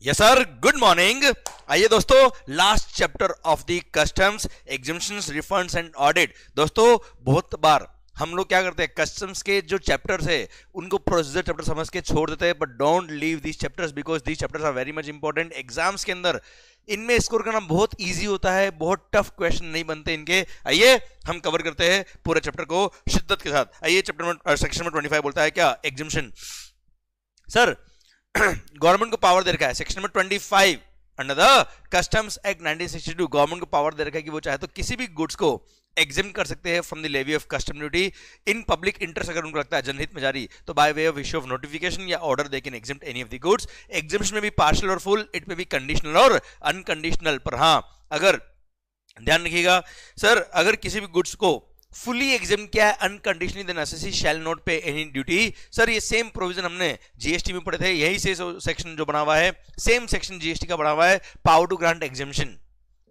Yes sir, good morning. आइए दोस्तों, last chapter of the customs exemptions refunds and audit. दोस्तों बहुत बार हम लोग क्या करते हैं, कस्टम्स के जो चैप्टर्स है उनको प्रोसीजर चैप्टर समझ के छोड़ देते हैं, but don't leave these chapters because these chapters are very much important. Exams के अंदर इनमें स्कोर करना बहुत इजी होता है, बहुत टफ क्वेश्चन नहीं बनते इनके। आइए हम कवर करते हैं पूरे चैप्टर को शिद्दत के साथ। आइए चैप्टर में सेक्शन में 25 बोलता है क्या, एग्जम्पशन। सर गवर्नमेंट को पावर दे रखा है section number 25 under the customs act 1962। Government को पावर दे रखा है कि वो चाहे तो किसी भी गुड्स को एग्जिम कर सकते हैं from the levy of custom duty in public interest. अगर उनको लगता है जनहित में जारी, तो by way of issue of notification या order they can exempt any of the goods. Exemption में भी पार्शियल और फुल, इट में भी कंडीशनल और अनकंडीशनल। पर हाँ, अगर ध्यान रखिएगा सर, अगर किसी भी गुड्स को फुली एग्जाम किया है unconditionally, then SSC shall not pay any duty. Sir ये सेम प्रोविजन हमने जीएसटी में पढ़े थे, यही से सेक्शन जो बना हुआ है, सेम सेक्शन जीएसटी का बना हुआ है, power to grant exemption.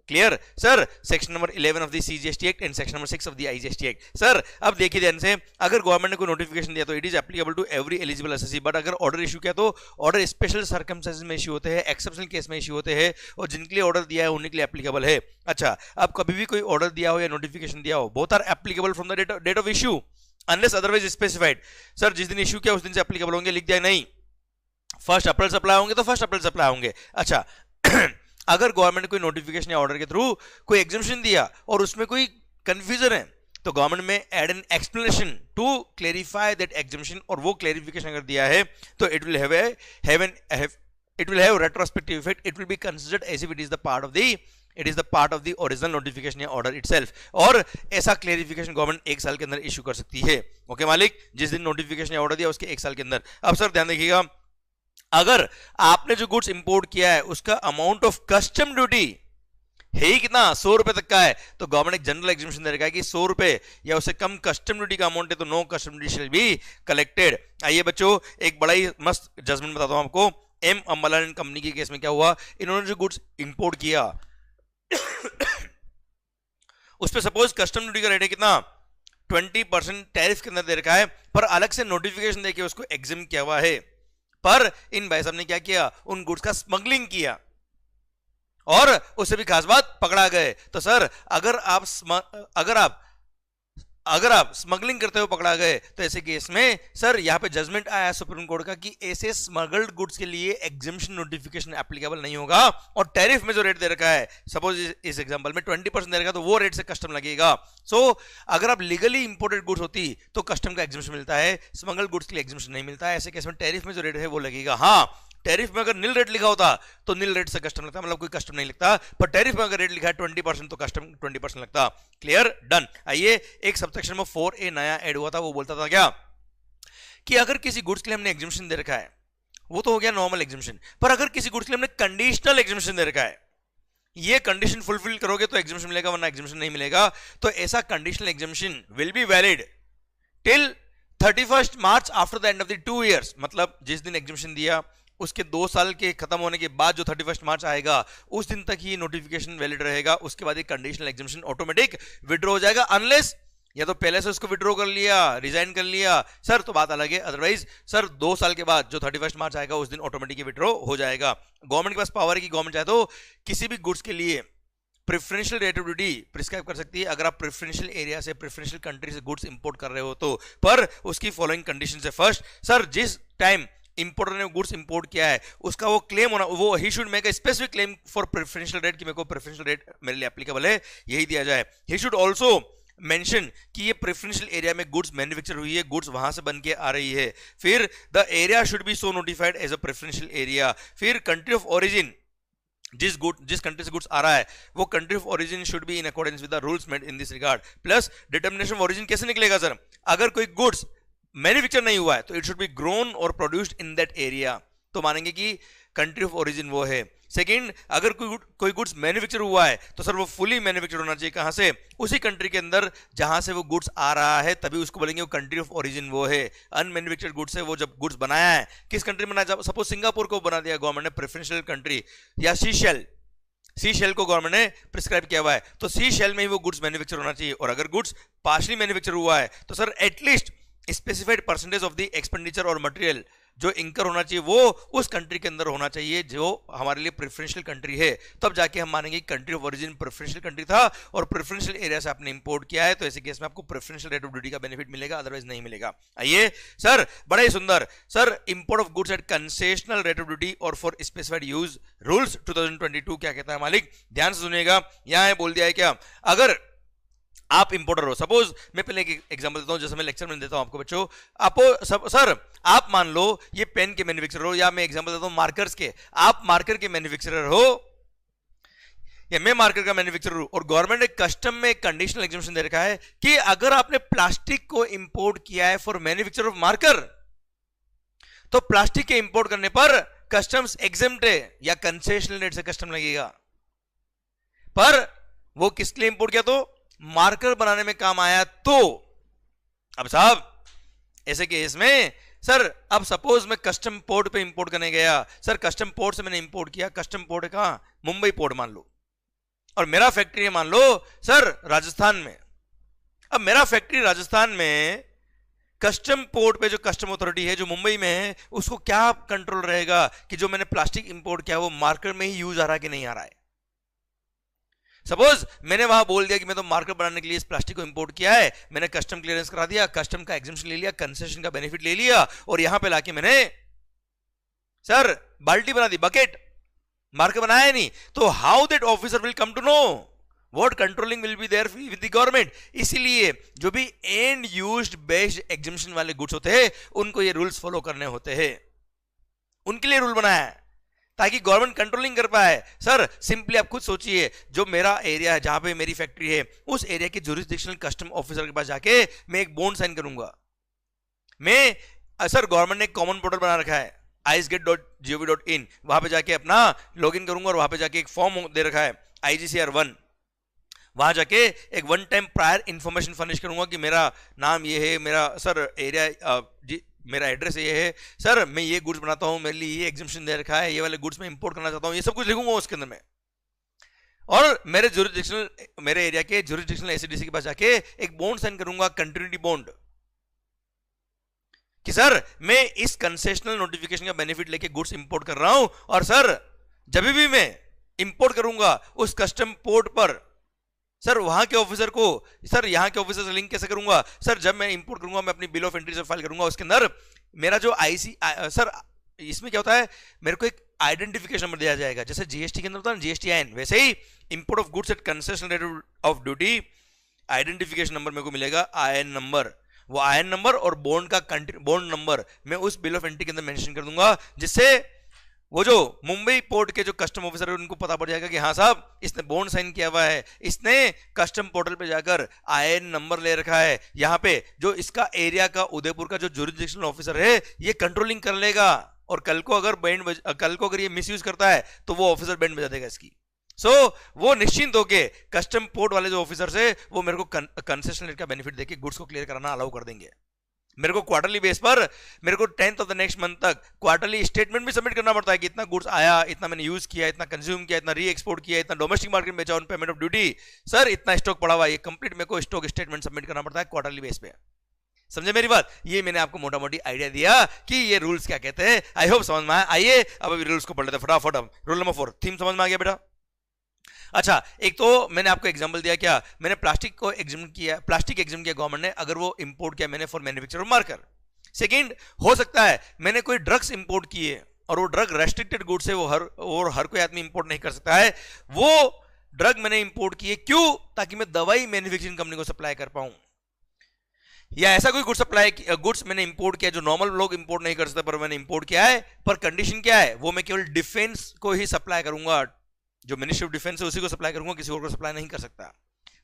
Clear sir, section number 11 of the CGST act and section number 6 of the IGST act. Sir अब देखिए ध्यान से, अगर गवर्नमेंट ने कोई नोटिफिकेशन दिया तो it is applicable to every eligible SSC, but अगर ऑर्डर इशू किया तो ऑर्डर स्पेशल सर्कमस्टेंसेस में इशू होते हैं, एक्सेप्शनल केस में इशू होते हैं, और जिनके लिए ऑर्डर दिया है उन्हीं के लिए एप्लीकेबल है। अच्छा, अब कभी भी कोई ऑर्डर दिया हो या नोटिफिकेशन दिया हो, both are applicable from the date of issue unless otherwise specified. Sir जिस दिन इशू किया उस दिन से एप्लीकेबल होंगे, लिख दिया नहीं, 1 अप्रैल से अप्लाई होंगे तो 1 अप्रैल से अप्लाई होंगे। अच्छा अगर गवर्नमेंट कोई नोटिफिकेशन या ऑर्डर के थ्रू कोई एग्जामिशन दिया और उसमें कोई कंफ्यूजन है, तो गवर्नमेंट में add an explanation to clarify that exemption, और वो क्लेरिफिकेशन अगर दिया है तो it will have retrospective effect, it will be considered as if it is the part of the original notification या ऑर्डर इटसेल्फ। और ऐसा क्लेरिफिकेशन गवर्नमेंट 1 साल के अंदर इशू कर सकती है। ओके मालिक, जिस दिन नोटिफिकेशन या ऑर्डर दिया उसके 1 साल के अंदर। अब सर ध्यान देखिएगा, अगर आपने जो गुड्स इंपोर्ट किया है उसका अमाउंट ऑफ कस्टम ड्यूटी है ही कितना, 100 रुपए तक का है, तो गवर्नमेंट एक जनरल एग्जामिशन दे रखा है कि 100 रुपए या उससे कम कस्टम ड्यूटी का अमाउंट है तो no custom duty shall be collected. आइए बच्चों, एक बड़ा ही मस्त जजमेंट बताता हूं आपको। एम अंबालाल एंड कंपनी के केस में क्या हुआ, इन्होंने जो गुड्स इंपोर्ट किया उस पर सपोज कस्टम ड्यूटी का रेट है कितना, 20% टैरिफ के अंदर दे रखा है, पर अलग से नोटिफिकेशन देके उसको एग्जाम किया हुआ है। पर इन भाई साहब ने क्या किया, उन गुड्स का स्मगलिंग किया और उससे भी खास बात पकड़ा गए। तो सर अगर आप स्मगलिंग करते हुए पकड़ा गए तो ऐसे केस में सर यहां पे जजमेंट आया सुप्रीम कोर्ट का कि ऐसे स्मगल्ड गुड्स के लिए एग्जामिशन नोटिफिकेशन एप्लीकेबल नहीं होगा, और टैरिफ में जो रेट दे रखा है, सपोज इस एग्जांपल में 20% दे रखा, तो वो रेट से कस्टम लगेगा। सो अगर आप लीगली इंपोर्टेड गुड्स होती तो कस्टम का एग्जामिशन मिलता है, स्मगल्ड गुड्स के लिए एग्जामिशन नहीं मिलता है। ऐसे केस में टैरिफ में जो रेट है वो लगेगा। हाँ, टैरिफ में अगर नील रेट लिखा होता तो नील रेट से कस्टम लगता, मतलब कोई कस्टम नहीं लगता, पर टैरिफ में अगर रेट लिखा है 20% तो कस्टम 20% लगता। Clear, done. आइए, एक सबसेक्शन में 4A नया ऐड हुआ था, वो बोलता था क्या कि अगर किसी गुड्स के लिए हमने एग्जामिशन दे रखा है, वो तो हो गया नॉर्मल एग्जामिशन, पर अगर किसी गुड्स के लिए हमने कंडीशनल एग्जामिशन दे रखा है, ये कंडीशन फुलफिल करोगे तो एग्जामिशन मिलेगा वरना एग्जामिशन नहीं मिलेगा, तो ऐसा conditional exemption will be valid till 31 March after the end of the 2 years। मतलब जिस दिन एग्जामिशन दिया उसके 2 साल के खत्म होने के बाद जो 31 मार्च आएगा उस दिन तक ही नोटिफिकेशन वैलिड रहेगा। उसके बाद एक कंडीशनल एग्जामिशन ऑटोमेटिक विड्रॉ हो जाएगा, अनलेस या तो पहले से उसको विड्रॉ कर लिया, रिजाइन कर लिया सर, तो बात अलग है। अदरवाइज सर 2 साल के बाद जो 31 मार्च आएगा उस दिन ऑटोमेटिक विड्रॉ हो जाएगा। गवर्नमेंट के पास पावर है कि गवर्नमेंट चाहे तो किसी भी गुड्स के लिए preferential rate of duty prescribe कर सकती है अगर आप प्रेफरेंशियल एरिया से, प्रेफरेंशियल कंट्री से गुड्स इंपोर्ट कर रहे हो तो, पर उसकी फॉलोइंग कंडीशन से। फर्स्ट सर, जिस टाइम इंपोर्टर ने गुड्स इंपोर्ट किया है उसका वो क्लेम होना, वो he should make a specific claim for preferential rate कि मेरे को प्रेफरेंशियल रेट मेरे लिए एप्लीकेबल है, यही दिया जाए। ही शुड ऑल्सो मेंशन कि ये प्रेफरेंशियल एरिया में गुड्स मैन्युफैक्चर हुई है, गुड्स वहां से बन के आ रही है। फिर the area should be so notified as a preferential area. फिर कंट्री ऑफ ओरिजिन, जिस कंट्री से गुड्स आ रहा है वो country of origin should be in accordance with the rules made in this regard. Plus determination of origin कैसे निकलेगा sir, अगर कोई गुड्स मैन्युफैक्चर नहीं हुआ है तो इट शुड बी ग्रोन और प्रोड्यूस्ड इन दैट एरिया, तो मानेंगे कि कंट्री ऑफ ओरिजिन वो है। सेकंड, अगर कोई गुड्स मैन्युफैक्चर हुआ है तो सर वो फुली मैन्युफैक्चर होना चाहिए, कहां से, उसी कंट्री के अंदर जहां से वो गुड्स आ रहा है, तभी उसको बोलेंगे वो कंट्री ऑफ ओरिजिन वो है। अनमैन्युफैक्चर्ड गुड्स है वो जब गुड्स बनाया है, किस कंट्री में बनाया, सपोज सिंगापुर को बना दिया गवर्नमेंट ने प्रेफरेंशियल कंट्री, या सी शेल को गवर्नमेंट ने प्रिस्क्राइब किया हुआ है, तो सी शेल में ही वो गुड्स मैन्युफैक्चर होना चाहिए। और अगर गुड्स पार्शली मैन्युफैक्चर हुआ है तो sir at least specified percentage of the expenditure और मटेरियल जो इंकर होना चाहिए वो उस कंट्री के अंदर होना चाहिए जो हमारे लिए प्रेफरेंशियल कंट्री है, तब जाके हम मानेंगे country of origin preferential country था और प्रेफरेंशियल एरिया से आपने इंपोर्ट किया है, तो ऐसे केस में आपको प्रेफरेंशियल रेट ऑफ ड्यूटी का बेनिफिट मिलेगा, अदरवाइज नहीं मिलेगा। आइए सर, बड़ा ही सुंदर sir, import of goods at concessional rate of duty और फॉर स्पेसिफाइड यूज रूल्स 2022 क्या कहता है मालिक, ध्यान से सुनिएगा। यहां बोल दिया है क्या, अगर आप इंपोर्टर हो, सपोज मैं पहले एक एग्जांपल देता हूं, जैसे मैं लेक्चर में देता हूं आपको बच्चों, आपको सर आप मान लो ये पेन के मैन्युफैक्चरर हो, या मैं एग्जांपल देता हूं मार्कर्स के, आप मार्कर के मैन्युफैक्चरर हो या मैं मार्कर का मैन्युफैक्चरर हूं, और गवर्नमेंट ने कस्टम में कंडीशनल एग्जेम्पशन दे रखा है कि अगर आपने प्लास्टिक को इंपोर्ट किया है फॉर मैन्युफैक्चर ऑफ मार्कर, तो प्लास्टिक के इंपोर्ट करने पर कस्टम्स एग्जेम्प्ट है या कंसेशनल रेट से कस्टम लगेगा, पर वो किसके लिए इंपोर्ट किया, तो मार्कर बनाने में काम आया। तो अब साहब ऐसे केस में सर, अब सपोज मैं कस्टम पोर्ट पे इंपोर्ट करने गया, सर कस्टम पोर्ट से मैंने इंपोर्ट किया, कस्टम पोर्ट कहां, मुंबई पोर्ट मान लो, और मेरा फैक्ट्री है मान लो सर राजस्थान में। अब मेरा फैक्ट्री राजस्थान में कस्टम पोर्ट पे जो कस्टम अथॉरिटी है जो मुंबई में है, उसको क्या कंट्रोल रहेगा कि जो मैंने प्लास्टिक इंपोर्ट किया वो मार्कर में ही यूज आ रहा है कि नहीं आ रहा है। सपोज मैंने वहां बोल दिया कि मैं तो मार्कर बनाने के लिए इस प्लास्टिक को इंपोर्ट किया है, मैंने कस्टम क्लियरेंस करा दिया, कस्टम का एग्जेम्पशन ले लिया, कंसेशन का बेनिफिट ले लिया, और यहां पे लाके मैंने सर बाल्टी बना दी, बकेट, मार्कर बनाया नहीं, तो how that officer will come to know what controlling will be there with the government. इसीलिए जो भी एंड यूज्ड बेस्ड एग्जेम्पशन वाले गुड्स होते हैं उनको ये रूल्स फॉलो करने होते हैं, उनके लिए रूल बनाया है ताकि गवर्नमेंट कंट्रोलिंग कर पाए। सर सिंपली आप खुद सोचिए, जो मेरा एरिया है जहां पे मेरी फैक्ट्री है, उस एरिया के जुरिस्डिक्शनल कस्टम ऑफिसर के पास जाके मैं एक बॉन्ड साइन करूंगा। मैं सर गवर्नमेंट ने एक कॉमन पोर्टल बना रखा है isget.gov.in, वहां पे जाके अपना लॉगिन करूंगा और वहां पे जाके एक फॉर्म दे रखा है IGCR1, वहां जाके एक one time prior information furnish करूंगा कि मेरा नाम ये है, मेरा सर एरिया मेरा एड्रेस ये है, सर मैं ये गुड्स बनाता हूं, मेरे लिए ये एग्जेम्पशन दे रखा है, ये वाले गुड्स मैं इंपोर्ट करना चाहता हूं, ये सब कुछ लिखूंगा उसके अंदर में, और मेरे एरिया के जुरिस्डिक्शनल ACDC के पास जाके एक बॉन्ड साइन करूंगा, कंटिन्यूटी बॉन्ड, कि सर मैं इस कंसेशनल नोटिफिकेशन का बेनिफिट लेके गुड्स इंपोर्ट कर रहा हूं, और सर जब भी मैं इंपोर्ट करूंगा उस कस्टम पोर्ट पर सर वहां के ऑफिसर को, सर यहां के ऑफिसर से लिंक कैसे करूंगा, सर जब मैं इंपोर्ट करूंगा मैं अपनी बिल ऑफ एंट्री से फाइल करूंगा, उसके अंदर मेरा जो सर इसमें क्या होता है, मेरे को एक आइडेंटिफिकेशन नंबर दिया जाएगा, जैसे जीएसटी के अंदर होता है ना GSTIN, वैसे ही import of goods at concessional rate of duty identification number मेरे को मिलेगा, IN नंबर, वो IN नंबर और बॉन्ड नंबर मैं उस बिल ऑफ एंट्री के अंदर मेंशन कर दूंगा, जिससे वो जो मुंबई पोर्ट के जो कस्टम ऑफिसर है उनको पता पड़ जाएगा कि हाँ साहब इसने बॉन्ड साइन किया हुआ है, इसने कस्टम पोर्टल पे जाकर IN नंबर ले रखा है, यहाँ पे जो इसका एरिया का उदयपुर का जो जुरिस्डिक्शनल ऑफिसर है ये कंट्रोलिंग कर लेगा, और कल को अगर ये मिसयूज करता है तो वो ऑफिसर बैंड बजा देगा इसकी। वो निश्चिंत होके कस्टम पोर्ट वाले जो ऑफिसर है वो मेरे को कंसेशन रेट का बेनिफिट देके गुड्स को क्लियर कराना अलाउ कर देंगे। मेरे को क्वार्टरली बेस पर मेरे को 10th of the next month तक क्वार्टरली स्टेटमेंट भी सबमिट करना पड़ता है कि इतना गुड्स आया, इतना मैंने यूज किया, इतना कंज्यूम किया, इतना री एक्सपोर्ट किया, इतना डोमेस्टिक मार्केट में बेचा on payment of duty, sir इतना स्टॉक पड़ा हुआ है, ये कंप्लीट मेरे को स्टॉक स्टेटमेंट सबमिट करना पड़ता है क्वार्टरली बेस पे। समझे मेरी बात, ये मैंने आपको मोटा मोटी आइडिया दिया कि ये रूल्स क्या कहते हैं, आई होप समझ में आया। आइए अब अभी रूल्स को पढ़ लेते हैं फटाफट। अब रूल नंबर 4 थीम समझ में आ गया बेटा। अच्छा, एक तो मैंने आपको एग्जांपल दिया, क्या मैंने प्लास्टिक को एग्जाम किया, प्लास्टिक एग्जाम किया गवर्नमेंट ने, अगर वो इंपोर्ट किया मैंने for manufacture of marker. Second, हो सकता है मैंने कोई ड्रग्स इंपोर्ट किए और वो ड्रग रेस्ट्रिक्टेड गुड्स है, वो हर कोई आदमी इंपोर्ट नहीं कर सकता है, वो ड्रग मैंने इंपोर्ट किए, क्यों, ताकि मैं दवाई मैन्युफैक्चरिंग कंपनी को सप्लाई कर पाऊं, या ऐसा कोई गुड्स मैंने इंपोर्ट किया जो नॉर्मल लोग इंपोर्ट नहीं कर सकते पर मैंने इंपोर्ट किया है, पर कंडीशन क्या है, वो मैं केवल डिफेंस को ही सप्लाई करूंगा, जो मिनिस्ट्री ऑफ डिफेंस है उसी को सप्लाई करूंगा, किसी और को सप्लाई नहीं कर सकता,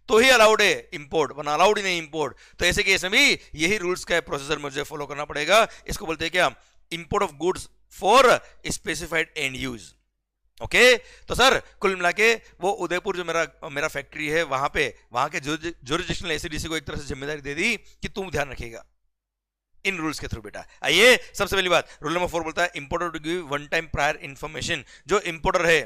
तो ही अलाउड है इंपोर्ट, वरना अलाउड ही नहीं इंपोर्ट। तो ऐसे केस में भी यही रूल्स का प्रोसीजर मुझे फॉलो करना पड़ेगा। इसको बोलते हैं क्या, import of goods for specified and use. Okay, तो सर कुल मिला के वो उदयपुर जो मेरा फैक्ट्री है वहां के जुरिस्डिक्शनल ACDC को एक तरह से जिम्मेदारी दे दी कि तुम ध्यान रखिएगा इन रूल्स के थ्रू बेटा। आइए सबसे पहली बात, रूल नंबर 4 बोलता है importer to give one time prior information. जो इंपोर्टर है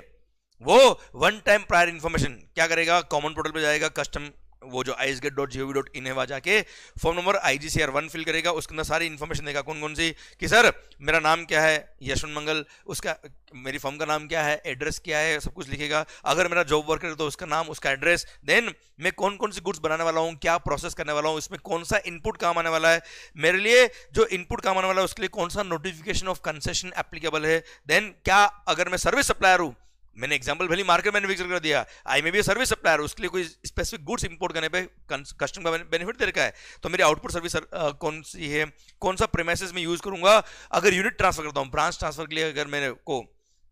वो वन टाइम प्रायर इंफॉर्मेशन क्या करेगा, कॉमन पोर्टल पे जाएगा, कस्टम वो जो isget.gov.in है वहां जाके फॉर्म नंबर IGCR1 फिल करेगा, उसके अंदर सारी इन्फॉर्मेशन देगा कौन कौन सी, कि सर मेरा नाम क्या है यशवंत मंगल, उसका मेरी फर्म का नाम क्या है, एड्रेस क्या है, सब कुछ लिखेगा। अगर मेरा जॉब वर्कर है तो उसका नाम, उसका एड्रेस, देन मैं कौन कौन सी गुड्स बनाने वाला हूँ, क्या प्रोसेस करने वाला हूँ, इसमें कौन सा इनपुट काम आने वाला है, मेरे लिए जो इनपुट काम आने वाला है उसके लिए कौन सा नोटिफिकेशन ऑफ कंसेशन एप्लीकेबल है, देन क्या अगर मैं सर्विस सप्लायर हूँ, मैंने एग्जांपल भले मार्केट मैन्युफैक्चर कर दिया, आई में भी सर्विस सप्लायर, उसके लिए कोई स्पेसिफिक गुड्स इंपोर्ट करने पे कस्टमर का बेनिफिट दे रखा है, तो मेरी आउटपुट सर्विस कौन सी है, कौन सा प्रीमाइसेस में यूज करूंगा, अगर यूनिट ट्रांसफर करता हूं, ब्रांच ट्रांसफर के लिए अगर मेरे को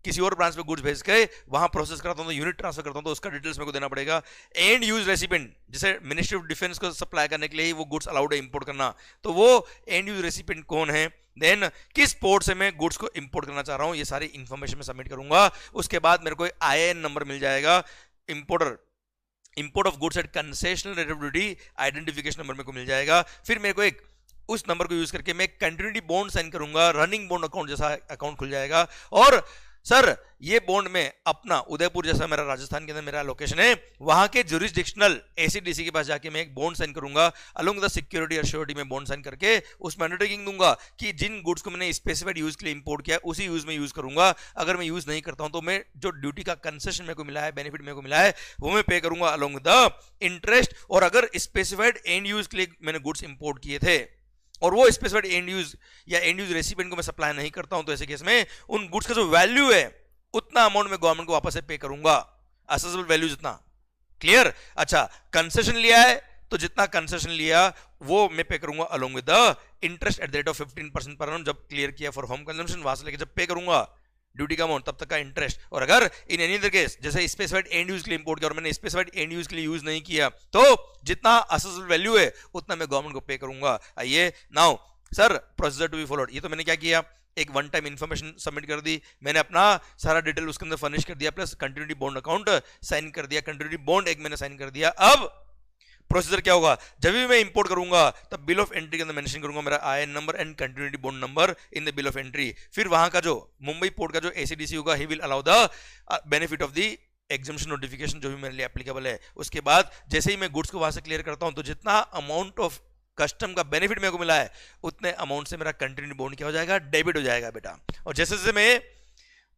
किसी और ब्रांच पे गुड्स भेज के वहां प्रोसेस करता हूं तो यूनिट ट्रांसफर करता हूं तो उसका डिटेल्स मेरे को देना पड़ेगा। एंड यूज रेसिपिएंट, जैसे मिनिस्ट्री ऑफ डिफेंस को सप्लाई करने के लिए ही वो गुड्स अलाउड है इंपोर्ट करना, तो वो एंड यूज रेसिपिएंट कौन है, देन किस पोर्ट से मैं गुड्स को इंपोर्ट करना चाह रहा हूं, ये सारी इंफॉर्मेशन मैं सबमिट करूंगा। उसके बाद मेरे को IAN नंबर मिल जाएगा, import of goods at concessional rateability identification number मेरे को मिल जाएगा। फिर मेरे को एक उस नंबर को यूज करके मैं कंटिन्यूटी बॉन्ड साइन करूंगा, रनिंग बॉन्ड अकाउंट जैसा अकाउंट खुल जाएगा। और सर ये बॉन्ड में अपना उदयपुर जैसा मेरा राजस्थान के अंदर मेरा लोकेशन है, वहां के जुरिस्डिक्शनल ACDC के पास जाके मैं एक बॉन्ड साइन करूंगा, अलोंग द सिक्योरिटी और श्योरिटी में बॉन्ड साइन करके उसमें अंडरटेकिंग दूंगा कि जिन गुड्स को मैंने स्पेसिफाइड यूज के लिए इंपोर्ट किया उसी यूज में यूज करूंगा। अगर मैं यूज नहीं करता हूं तो मैं जो ड्यूटी का कंसेशन मेरे को मिला है, बेनिफिट मेरे को मिला है, वो मैं पे करूंगा अलोंग द इंटरेस्ट। और अगर स्पेसिफाइड एंड यूज के लिए मैंने गुड्स इंपोर्ट किए थे और वो स्पेसिफाइड एंड यूज या एंड यूज रेसिपिएंट को मैं सप्लाई नहीं करता हूं, तो ऐसे केस में उन गुड्स का जो वैल्यू है उतना अमाउंट में गवर्नमेंट को वापस से पे करूंगा, असेसेबल वैल्यू जितना। क्लियर? अच्छा, कंसेशन लिया है तो जितना कंसेशन लिया वो मैं पे करूंगा along with the interest at the rate of 15% पर annum, जब क्लियर किया फॉर होम कंजम्पशन, वहां से लेके जब पे करूंगा ड्यूटी का अमाउंट तब तक का इंटरेस्ट। और अगर इन एनी अदर केस जैसे स्पेसिफाइड एंड यूज के लिए इंपोर्ट किया और मैंने स्पेसिफाइड एंड यूज के लिए यूज नहीं किया तो जितना असेसेबल वैल्यू है उतना मैं गवर्नमेंट को पे करूंगा। आइए now sir procedure to be followed, ये तो मैंने क्या किया, एक वन टाइम इन्फॉर्मेशन सबमिट कर दी, मैंने अपना सारा डिटेल उसके अंदर फर्निश कर दिया, plus continuity bond account sign कर दिया, कंटिन्यूटी बॉन्ड एक मैंने साइन कर दिया। अब प्रोसीजर क्या होगा, जब भी मैं इंपोर्ट करूंगा तब बिल ऑफ एंट्री के अंदर मेंशन करूंगा मेरा IAN number and continuity bond number in the bill of entry. फिर वहां का जो मुंबई पोर्ट का जो ACDC होगा, he will allow the benefit of the exemption notification जो भी मेरे लिए एप्लीकेबल है। उसके बाद जैसे ही मैं गुड्स को वहां से क्लियर करता हूं तो जितना अमाउंट ऑफ कस्टम का बेनिफिट मेरे को मिला है उतने अमाउंट से मेरा कंटिन्यूटी बॉन्ड क्या हो जाएगा, डेबिट हो जाएगा बेटा। और जैसे जैसे मैं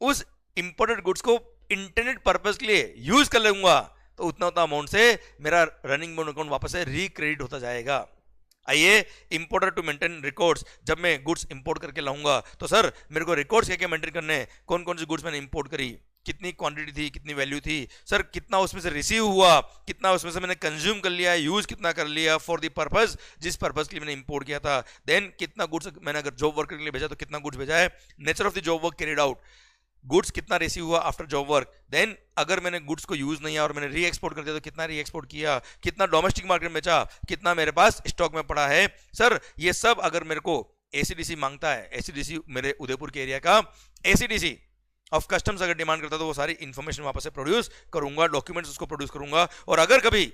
उस इंपोर्टेड गुड्स को इंटरनेट पर्पस के लिए यूज कर लूंगा तो उतना उतना अमाउंट से मेरा रनिंग बॉन्ड अकाउंट वापस से रिक्रेडिट होता जाएगा। आइए, इंपोर्टर टू मेंटेन रिकॉर्ड्स, जब मैं गुड्स इंपोर्ट करके लाऊंगा तो सर मेरे को रिकॉर्ड्स क्या क्या मेंटेन करने हैं, कौन कौन सी गुड्स मैंने इंपोर्ट करी, कितनी क्वांटिटी थी, कितनी वैल्यू थी, सर कितना उसमें से रिसीव हुआ, कितना उसमें से मैंने कंज्यूम कर लिया, यूज कितना कर लिया फॉर द पर्पस जिस पर्पस के लिए मैंने इंपोर्ट किया था, देन कितना गुड्स मैंने अगर जॉब वर्क के लिए भेजा तो कितना गुड्स भेजा है, nature of the job work carried out, goods कितना रिसीव हुआ आफ्टर जॉब वर्क, देन अगर मैंने गुड्स को यूज नहीं किया और मैंने री एक्सपोर्ट कर दिया तो कितना री एक्सपोर्ट किया, कितना डोमेस्टिक मार्केट में बेचा, कितना मेरे पास स्टॉक में पड़ा है। सर ये सब अगर मेरे को ACDC मांगता है, ACDC मेरे उदयपुर के एरिया का ACDC ऑफ कस्टम्स अगर डिमांड करता है तो वो सारी इंफॉर्मेशन वापस से प्रोड्यूस करूंगा, डॉक्यूमेंट्स उसको प्रोड्यूस करूंगा। और अगर कभी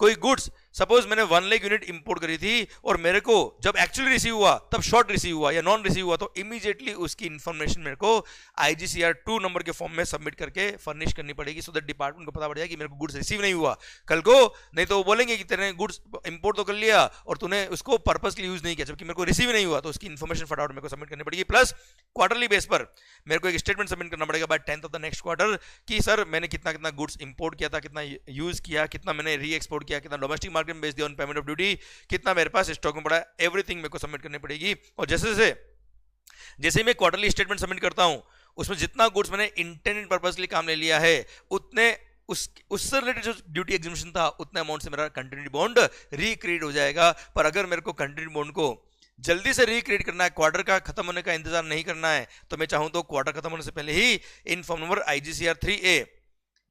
कोई गुड्स सपोज मैंने 1 लाख यूनिट इंपोर्ट करी थी और मेरे को जब एक्चुअली रिसीव हुआ तब शॉर्ट रिसीव हुआ या नॉन रिसीव हुआ तो इमीडिएटली उसकी इंफॉर्मेशन मेरे को IGCR2 नंबर के फॉर्म में सबमिट करके फर्निश करनी पड़ेगी, सो दैट डिपार्टमेंट को पता पड़ जाए कि मेरे को गुड्स रिसीव नहीं हुआ कल को, नहीं तो वो बोलेंगे कि तेरे गुड्स इंपोर्ट तो कर लिया और तूने उसको पर्पस के लिए यूज नहीं किया जबकि मेरे को रिसीव नहीं हुआ, तो उसकी इन्फॉर्मेशन फटाफट मेरे को सबमिट करनी पड़ेगी। प्लस क्वार्टरली बेस पर मेरे को एक स्टेटमेंट सबमिट करना पड़ेगा by 10th of the next quarter कि सर मैंने कितना कितना गुड्स इंपोर्ट किया था, कितना यूज किया, कितना मैंने री एक्सपोर्ट किया, कितना डोमेस्टिक मार्केट में बेच दिया ऑन पेमेंट ऑफ ड्यूटी, कितना मेरे पास स्टॉक में पड़ा है, एवरीथिंग मेरे को सबमिट करनी पड़ेगी। और जैसे मैं क्वार्टरली स्टेटमेंट सबमिट करता हूं उसमें जितना गुड्स मैंने इंटेंडेड पर्पस के लिए काम ले लिया है उतने उससे रिलेटेड जो ड्यूटी एग्जिबिशन था उतने अमाउंट से मेरा कंटिन्यूटी बॉन्ड रिक्रिएट हो जाएगा। पर अगर मेरे को कंटिन्यूटी बॉन्ड को जल्दी से रिक्रिएट करना है, क्वार्टर का खत्म होने का इंतजार नहीं करना है, तो मैं चाहूं तो क्वार्टर खत्म होने से पहले ही in form number IGCR3A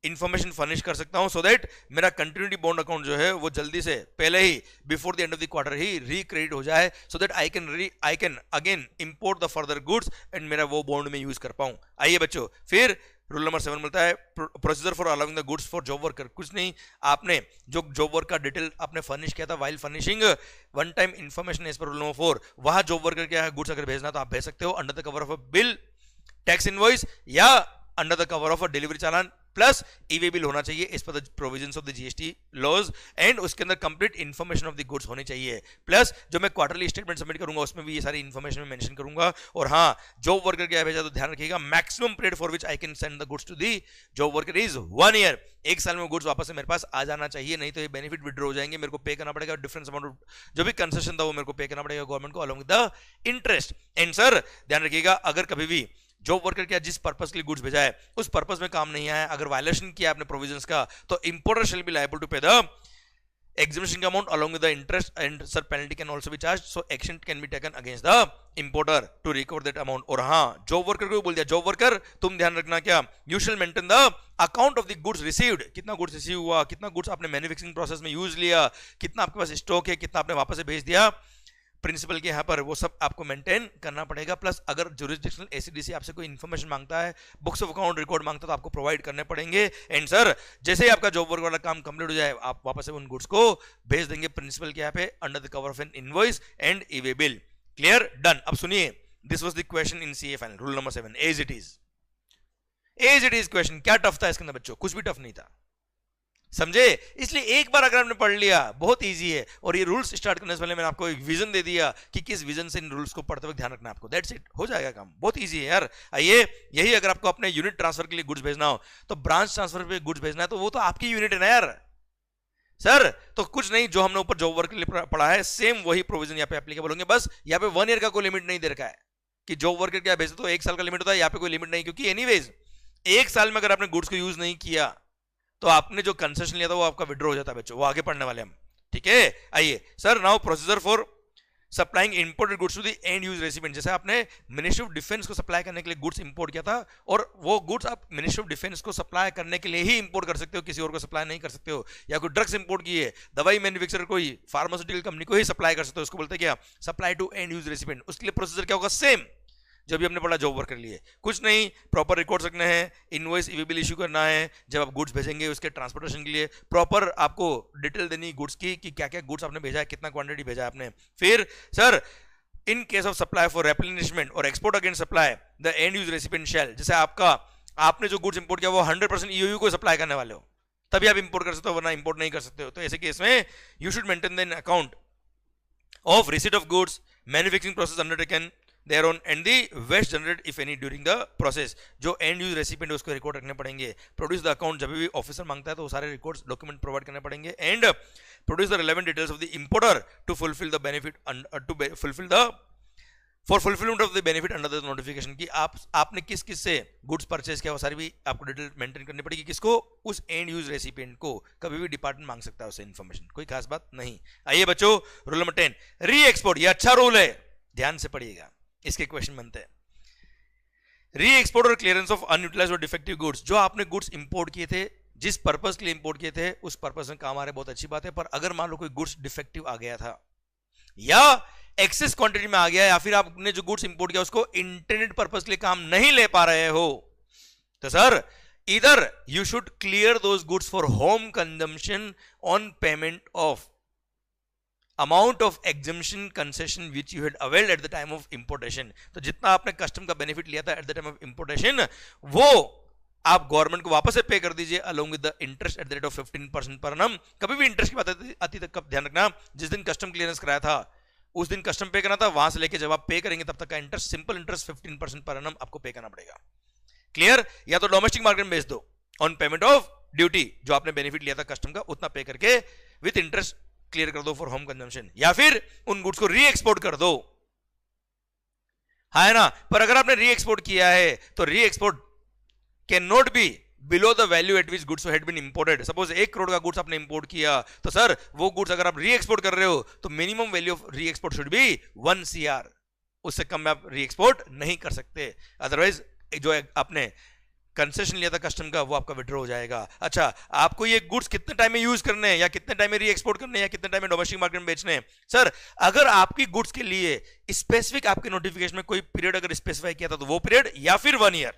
information furnish कर सकता हूं, सो दैट मेरा कंटिन्यूटी बॉन्ड अकाउंट जो है वो जल्दी से पहले ही before the end of the quarter ही रिक्रिएट हो जाए, so that I can again import the further goods and मेरा वो बॉन्ड में यूज कर पाऊं। आइए बच्चों, फिर रूल नंबर 7 मिलता है procedure for allowing the goods for job worker. कुछ नहीं, आपने जो जॉब वर्क का डिटेल आपने फर्निश किया था while furnishing one time information as per rule number 4, वहां जॉब वर्कर क्या है गुड्स अगर भेजना तो आप भेज सकते हो under the cover of a bill, tax invoice या under the cover of a delivery challan, plus e way bill होना चाहिए इस पर provisions of the GST laws, and उसके अंदर complete information of the goods होनी चाहिए। प्लस जो मैं क्वार्टरली स्टेटमेंट सबमिट करूंगा उसमें भी ये सारी इन्फॉर्मेशन में मेंशन करूंगा। और हाँ, जॉब वर्कर क्या भेजा तो ध्यान रखिएगा, maximum period for which I can send the goods to the job worker is 1 year. एक साल में गुड्स वापस से मेरे पास आ जाना चाहिए, नहीं तो ये बेनिफिट विड्रॉ हो जाएंगे, मेरे को पे करना पड़ेगा डिफरेंस अमाउंट, जो भी कंसेशन था वो मेरे को पे करना पड़ेगा गवर्नमेंट को along with the interest. And sir ध्यान रखिएगा, अगर कभी भी जॉब वर्कर क्या जिस पर्पस के लिए गुड्स भेजा है उस पर्पस में काम नहीं आया, अगर वायलेशन किया आपने प्रोविजंस का, तो importer shall be liable to pay the exemption amount along with the interest, and sir penalty can also be charged, so action can be taken against the importer to recover that amount। और हाँ, job worker को बोल दिया, job worker तुम ध्यान रखना क्या, you shall maintain the account of the goods received, कितना गुड्स रिसीव हुआ, कितना गुड्स आपने मैन्युफैक्चरिंग प्रोसेस में यूज लिया, कितना आपके पास स्टॉक है, कितना आपने वापस से भेज दिया प्रिंसिपल के यहाँ पर, वो सब आपको मेंटेन करना पड़ेगा। प्लस अगर जुरिस्डिक्शनल एसीडीसी आपसे कोई इन्फॉर्मेशन मांगता है, बुक्स ऑफ अकाउंट रिकॉर्ड मांगता है, तो आपको प्रोवाइड करने पड़ेंगे। एंड सर जैसे ही आपका जॉब वर्क वाला काम कंप्लीट हो जाए, आप वापस से उन गुड्स को भेज देंगे प्रिंसिपल के यहाँ पे under the cover of N invoice and e-way bill. Clear, done. अब सुनिए, this was the question in CA final, rule number 7, as it is. As it is question क्या टफ था इसके अंदर बच्चों? कुछ भी टफ नहीं था, समझे? इसलिए एक बार अगर आपने पढ़ लिया बहुत इजी है। और ये रूल्स स्टार्ट करने से पहले मैंने आपको एक विजन दे दिया कि किस विजन से इन रूल्स को पढ़ते वक्त ध्यान रखना आपको, दैट्स इट, हो जाएगा काम, बहुत इजी है यार। आइए, यही अगर आपको अपने यूनिट ट्रांसफर के लिए गुड्स भेजना हो, तो ब्रांच ट्रांसफर पे गुड्स भेजना है, तो वो तो आपकी यूनिट है ना यार सर। तो कुछ नहीं, जो हमने ऊपर जॉब वर्क के लिए पढ़ा है सेम वही प्रोविजन यहाँ पे एप्लीकेबल होंगे। बस यहाँ पे 1 ईयर का कोई लिमिट नहीं दे रखा है कि जॉब वर्कर क्या भेजे तो 1 साल का लिमिट होता है, यहाँ पे कोई लिमिट नहीं, क्योंकि एनीवेज 1 साल में अगर आपने गुड्स को यूज नहीं किया तो आपने जो कंसेशन लिया था वो आपका विड्रॉ हो जाता है बच्चों, वो आगे पढ़ने वाले हम, ठीक है। आइए sir, now procedure for supplying imported goods to the end use recipient. जैसे आपने मिनिस्ट्री ऑफ डिफेंस को सप्लाई करने के लिए गुड्स इंपोर्ट किया था, और वो गुड्स आप मिनिस्ट्री ऑफ डिफेंस को सप्लाई करने के लिए ही इंपोर्ट कर सकते हो, किसी और को सप्लाई नहीं कर सकते हो। या कोई ड्रग्स इंपोर्ट किए, दवाई मैन्युफैक्चरर कोई फार्मास्यूटिकल कंपनी को ही सप्लाई कर सकते हो, उसको बोलते हैं क्या, supply to end use recipient. उसके लिए प्रोसीजर क्या होगा, सेम जब भी हमने पढ़ा जॉब वर्क के लिए। कुछ नहीं, प्रॉपर रिकॉर्ड रखने हैं, इनवॉइस ईवे बिल इशू करना है, जब आप गुड्स भेजेंगे उसके ट्रांसपोर्टेशन के लिए प्रॉपर आपको डिटेल देनी गुड्स की कि क्या क्या गुड्स आपने भेजा है, कितना क्वांटिटी भेजा है आपने। फिर sir in case of supply for replenishment और export against supply the end use recipient shall, जैसे आपने जो गुड्स इंपोर्ट किया वो 100% ईओयू को सप्लाई करने वाले हो, तभी आप इंपोर्ट कर सकते हो, वरना इंपोर्ट नहीं कर सकते हो। तो ऐसे केस में you should maintain the account of receipt of goods, manufacturing process undertaken there on and the waste generated if any during the process. जो एंड यूज रेसिपिएंट उसको रिकॉर्ड रखने पड़ेंगे। प्रोड्यूस द अकाउंट, जब भी officer मांगता है तो वो सारे रिकॉर्ड्स डॉक्यूमेंट प्रोवाइड करने पड़ेंगे। And produce the relevant details of the importer to fulfil the benefit to fulfil the for fulfilment of the benefit under the notification, की आपने किस किस से गुड्स परचेज किया, वो सारी भी आपको डिटेल मेंटेन करनी पड़ेगी। किसको, उस एंड यूज रेसिपिएंट को। कभी भी डिपार्टमेंट मांग सकता है उससे इन्फॉर्मेशन, कोई खास बात नहीं। आइए बच्चों, रूल नंबर 10, री एक्सपोर्ट। ये अच्छा रूल है, ध्यान से पढ़िएगा, इसके क्वेश्चन बनते हैं। री एक्सपोर्ट और क्लियरेंस ऑफ अनयूटिलाइज्ड और डिफेक्टिव गुड्स। जो आपने गुड्स इंपोर्ट किए थे, जिस पर्पस के लिए इंपोर्ट किए थे, उस पर्पस में काम आ रहे, बहुत अच्छी बात है। पर अगर मान लो कोई गुड्स डिफेक्टिव आ गया था, या एक्सेस क्वांटिटी में आ गया, या फिर आपने जो गुड्स इंपोर्ट किया उसको इंटरनेट पर्पस के लिए काम नहीं ले पा रहे हो, तो सर इधर you should clear those goods for home consumption on payment of amount of exemption concession which you had availed at the time of importation. तो जितना आपने कस्टम का बेनिफिट लिया था at the time of importation, वो आप government को वापस से पे कर दीजिए along with the interest at the rate of 15% पर annum। कभी भी इंटरेस्ट की बात आती तक ध्यान रखना, जिस दिन कस्टम क्लियरेंस कराया था उस दिन कस्टम पे करना था, वहां से लेके जब आप पे करेंगे तब तक का इंटरेस्ट, सिंपल इंटरेस्ट 15% पर annum आपको पे करना पड़ेगा। क्लियर? या तो डोमेस्टिक मार्केट में बेच दो ऑन पेमेंट ऑफ ड्यूटी, जो आपने बेनिफिट लिया था कस्टम का उतना पे करके विद इंटरेस्ट क्लियर कर दो फॉर होम कंजम्पशन, या फिर उन गुड्स को री एक्सपोर्ट कर दो, है ना। पर अगर आपने री एक्सपोर्ट किया है तो re export cannot be below the value at which goods had been imported. Suppose 1 crore का गुड्स आपने इंपोर्ट किया, तो सर वो गुड्स अगर आप री एक्सपोर्ट कर रहे हो तो मिनिमम वैल्यू ऑफ री एक्सपोर्ट शुड बी 1 CR, उससे कम में आप री एक्सपोर्ट नहीं कर सकते। अदरवाइज जो आपने कंसेशन लिया था कस्टम का वो आपका विड्रॉ हो जाएगा। अच्छा, आपको ये गुड्स कितने टाइम में यूज करने हैं, या कितने टाइम में री एक्सपोर्ट करने हैं, या कितने टाइम में डोमेस्टिक मार्केट में बेचने हैं। सर अगर आपकी गुड्स के लिए स्पेसिफिक आपके नोटिफिकेशन में कोई पीरियड अगर स्पेसिफाई किया था तो वो पीरियड, या फिर 1 ईयर।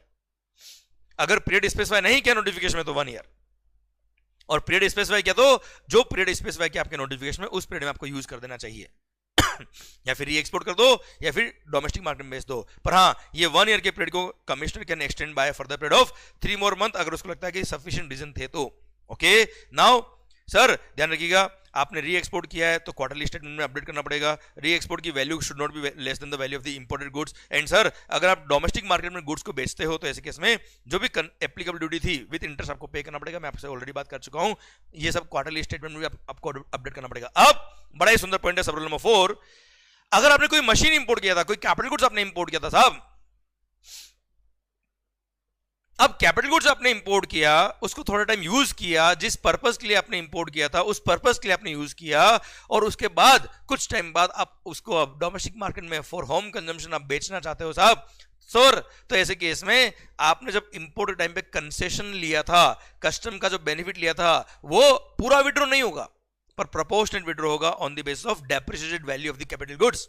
अगर पीरियड स्पेसिफाई नहीं किया नोटिफिकेशन में तो 1 ईयर, और पीरियड स्पेसिफाई किया तो जो पीरियड स्पेसिफाई किया आपके नोटिफिकेशन में उस पीरियड में आपको यूज कर देना चाहिए। या फिर री एक्सपोर्ट कर दो या फिर डोमेस्टिक मार्केट में बेच दो। पर हाँ, ये 1 ईयर के पीरियड को commissioner can extend by further period of 3 more month अगर उसको लगता है कि सफिशिएंट रीजन थे तो। ओके, नाउ सर ध्यान रखिएगा, आपने री एक्सपोर्ट किया है तो क्वार्टरली स्टेटमेंट में अपडेट करना पड़ेगा। री एक्सपोर्ट की value should not be less than the value of the imported goods. And sir अगर आप डोमेस्टिक मार्केट में गुड्स को बेचते हो तो ऐसे केस में जो भी एप्लीकेबल ड्यूटी थी विद इंटरेस्ट आपको पे करना पड़ेगा। मैं आपसे ऑलरेडी बात कर चुका हूं, ये सब क्वार्टरली स्टेटमेंट में भी आपको अपडेट करना पड़ेगा। अब बड़ा ही सुंदर पॉइंट है सब रूल नंबर 4, अगर आपने कोई मशीन इंपोर्ट किया था, कोई कैपिटल गुड्स आपने इंपोर्ट किया था साहब, अब कैपिटल गुड्स आपने इंपोर्ट किया, उसको थोड़ा टाइम यूज किया, जिस पर्पस के लिए आपने इंपोर्ट किया था उस पर्पस के लिए आपने यूज किया, और उसके बाद कुछ टाइम बाद आप उसको डोमेस्टिक मार्केट में फॉर होम कंजम्पशन आप बेचना चाहते हो साहब सर, तो ऐसे केस में आपने जब इंपोर्ट टाइम पे कंसेशन लिया था, कस्टम का जो बेनिफिट लिया था, वो पूरा विड्रॉ नहीं होगा पर प्रोपोर्शनेट विड्रॉ होगा on the basis of depreciated value of the capital goods.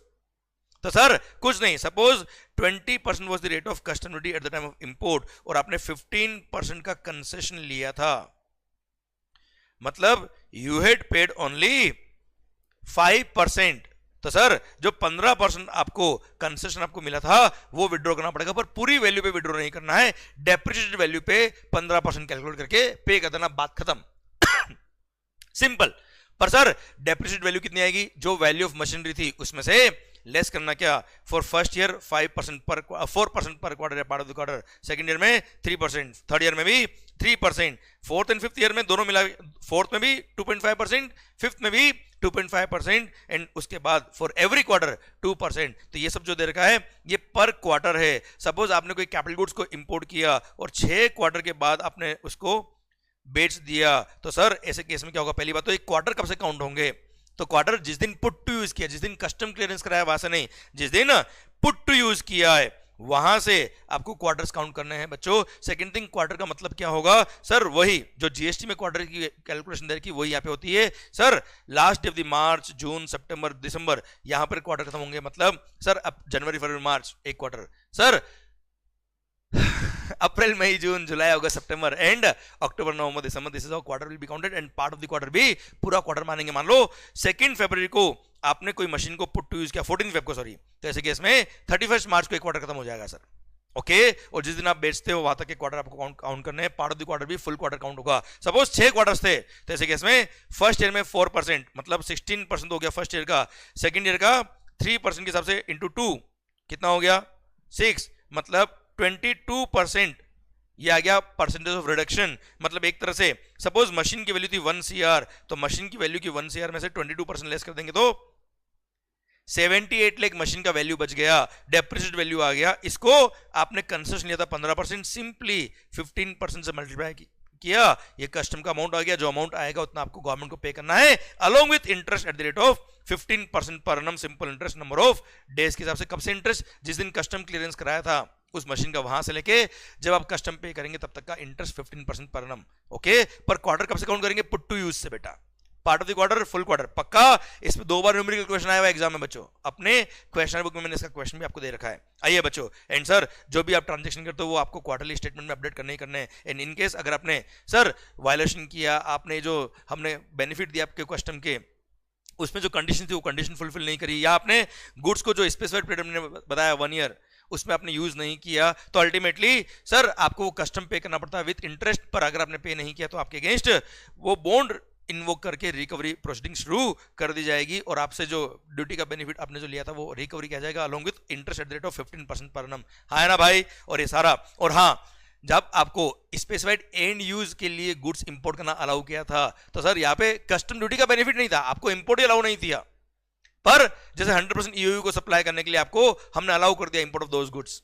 तो सर कुछ नहीं, suppose 20% was the rate of custom duty at the time of import और आपने 15% का कंसेशन लिया था, मतलब यू हैड पेड ओनली 5%। तो सर जो 15% आपको कंसेशन आपको मिला था वो विड्रॉ करना पड़ेगा, पर पूरी वैल्यू पे विड्रॉ नहीं करना है, डेप्रिसिएटेड वैल्यू पे 15% कैलकुलेट करके पे कर देना, बात खत्म। सिंपल। पर सर डेप्रिसिएटेड वैल्यू कितनी आएगी, जो वैल्यू ऑफ मशीनरी थी उसमें से लेस करना, क्या फॉर फर्स्ट ईयर 4% पर क्वार्टर या part of the quarter, second year में 3%, थर्ड ईयर में भी 3%, फोर्थ एंड फिफ्थ ईयर में दोनों मिला, फोर्थ में भी 2.5%, फिफ्थ में भी 2.5%, एंड उसके बाद फॉर एवरी क्वार्टर 2%। तो ये सब जो दे रखा है ये पर क्वार्टर है। सपोज आपने कोई कैपिटल गुड्स को इंपोर्ट किया और 6 क्वार्टर के बाद आपने उसको बेच दिया, तो सर ऐसे केस में क्या होगा, पहली बात तो एक क्वार्टर कब से काउंट होंगे, तो क्वार्टर जिस दिन पुट टू यूज किया, जिस दिन कस्टम क्लियरेंस कराया वहां से नहीं, जिस दिन पुट टू यूज किया है वहां से आपको क्वार्टर्स काउंट करने हैं बच्चों। सेकंड थिंग, क्वार्टर का मतलब क्या होगा सर, वही जो जीएसटी में क्वार्टर की कैलकुलेशन दे रखी वही यहाँ पे होती है सर, लास्ट ऑफ द मार्च, जून, सितंबर, दिसंबर, यहां पर क्वार्टर खत्म होंगे, मतलब सर अब जनवरी, फरवरी, मार्च एक quarter, sir April, May, June, July, August, September and October, November, December, this is how quarter will be counted, and part of the quarter भी पूरा quarter मानेंगे। मान लो 2 फरवरी को आपने कोई मशीन को पुट टू यूज किया, 14 फेब को सॉरी, तो ऐसे केस में 31 मार्च को एक क्वार्टर खत्म हो जाएगा सर। ओके, और जिस दिन आप बेचते हो वहां तक के क्वार्टर आपको काउंट करने हैं, पार्ट ऑफ द क्वार्टर भी फुल क्वार्टर काउंट होगा। सपोज 6 क्वार्टर्स थे, तो ऐसे केस में फर्स्ट ईयर में 4%, मतलब 16% हो गया फर्स्ट ईयर का, सेकंड ईयर का 3% के हिसाब से इंटू 2 कितना हो गया 6, मतलब 22%, ये आ गया परसेंटेज ऑफ रिडक्शन। मतलब एक तरह से सपोज मशीन की वैल्यू थी 1 CR, तो मशीन की वैल्यू की 1 CR में से 22% लेस कर देंगे तो 78 लाख मशीन का वैल्यू बच गया, डेप्रिसिएटेड वैल्यू आ गया। इसको आपने कंसेशन लिया था 15%, सिंपली 15% से मल्टीप्लाई किया, ये कस्टम का अमाउंट आ गया, जो अमाउंट आएगा उतना आपको गवर्नमेंट को पे करना है, along with interest at the rate of 15% पर annum, simple interest number of days के हिसाब से। कब से इंटरेस्ट, जिस दिन कस्टम क्लियरेंस कराया था उस मशीन का, वहां से लेके जब आप कस्टम पे करेंगे तब तक का इंटरेस्ट 15% पर एनम। ओके, पर क्वार्टर कब से काउंट करेंगे, पुट टू यूज से बेटा, part of the quarter, full quarter, पक्का। इसमें 2 बार न्यूमेरिकल क्वेश्चन आया हुआ एग्जाम में बच्चों, अपने क्वेश्चन बुक में मैंने इसका क्वेश्चन भी आपको दे रखा है। आइए बच्चों, एंड सर जो भी आप ट्रांजैक्शन करते हो वो आपको क्वार्टरली स्टेटमेंट में अपडेट करने ही करने हैं। एंड इन केस अगर आपने सर वायलेशन किया, आपने जो हमने बेनिफिट दिया आपके कस्टम के, उसमें जो कंडीशन थी वो कंडीशन फुलफिल नहीं करी, या आपने गुड्स को जो स्पेसिफाइड पीरियड में बताया 1 ईयर उसमें आपने यूज नहीं किया, तो अल्टीमेटली सर आपको वो कस्टम पे करना पड़ता है विद इंटरेस्ट। पर अगर आपने पे नहीं किया तो आपके अगेंस्ट वो बॉन्ड इन्वोक करके रिकवरी प्रोसीडिंग शुरू कर दी जाएगी, और आपसे जो ड्यूटी का बेनिफिट आपने जो लिया था वो रिकवरी किया जाएगा along with interest at the rate of 15% per annum. हाँ है ना भाई, और ये सारा। और हाँ, जब आपको स्पेसिफाइड एंड यूज के लिए गुड्स इंपोर्ट करना अलाउ किया था, तो सर यहाँ पे कस्टम ड्यूटी का बेनिफिट नहीं था, आपको इंपोर्ट ही अलाउ नहीं किया, पर जैसे 100% ईओयू को सप्लाई करने के लिए आपको हमने अलाउ कर दिया इंपोर्ट ऑफ दोज गुड्स,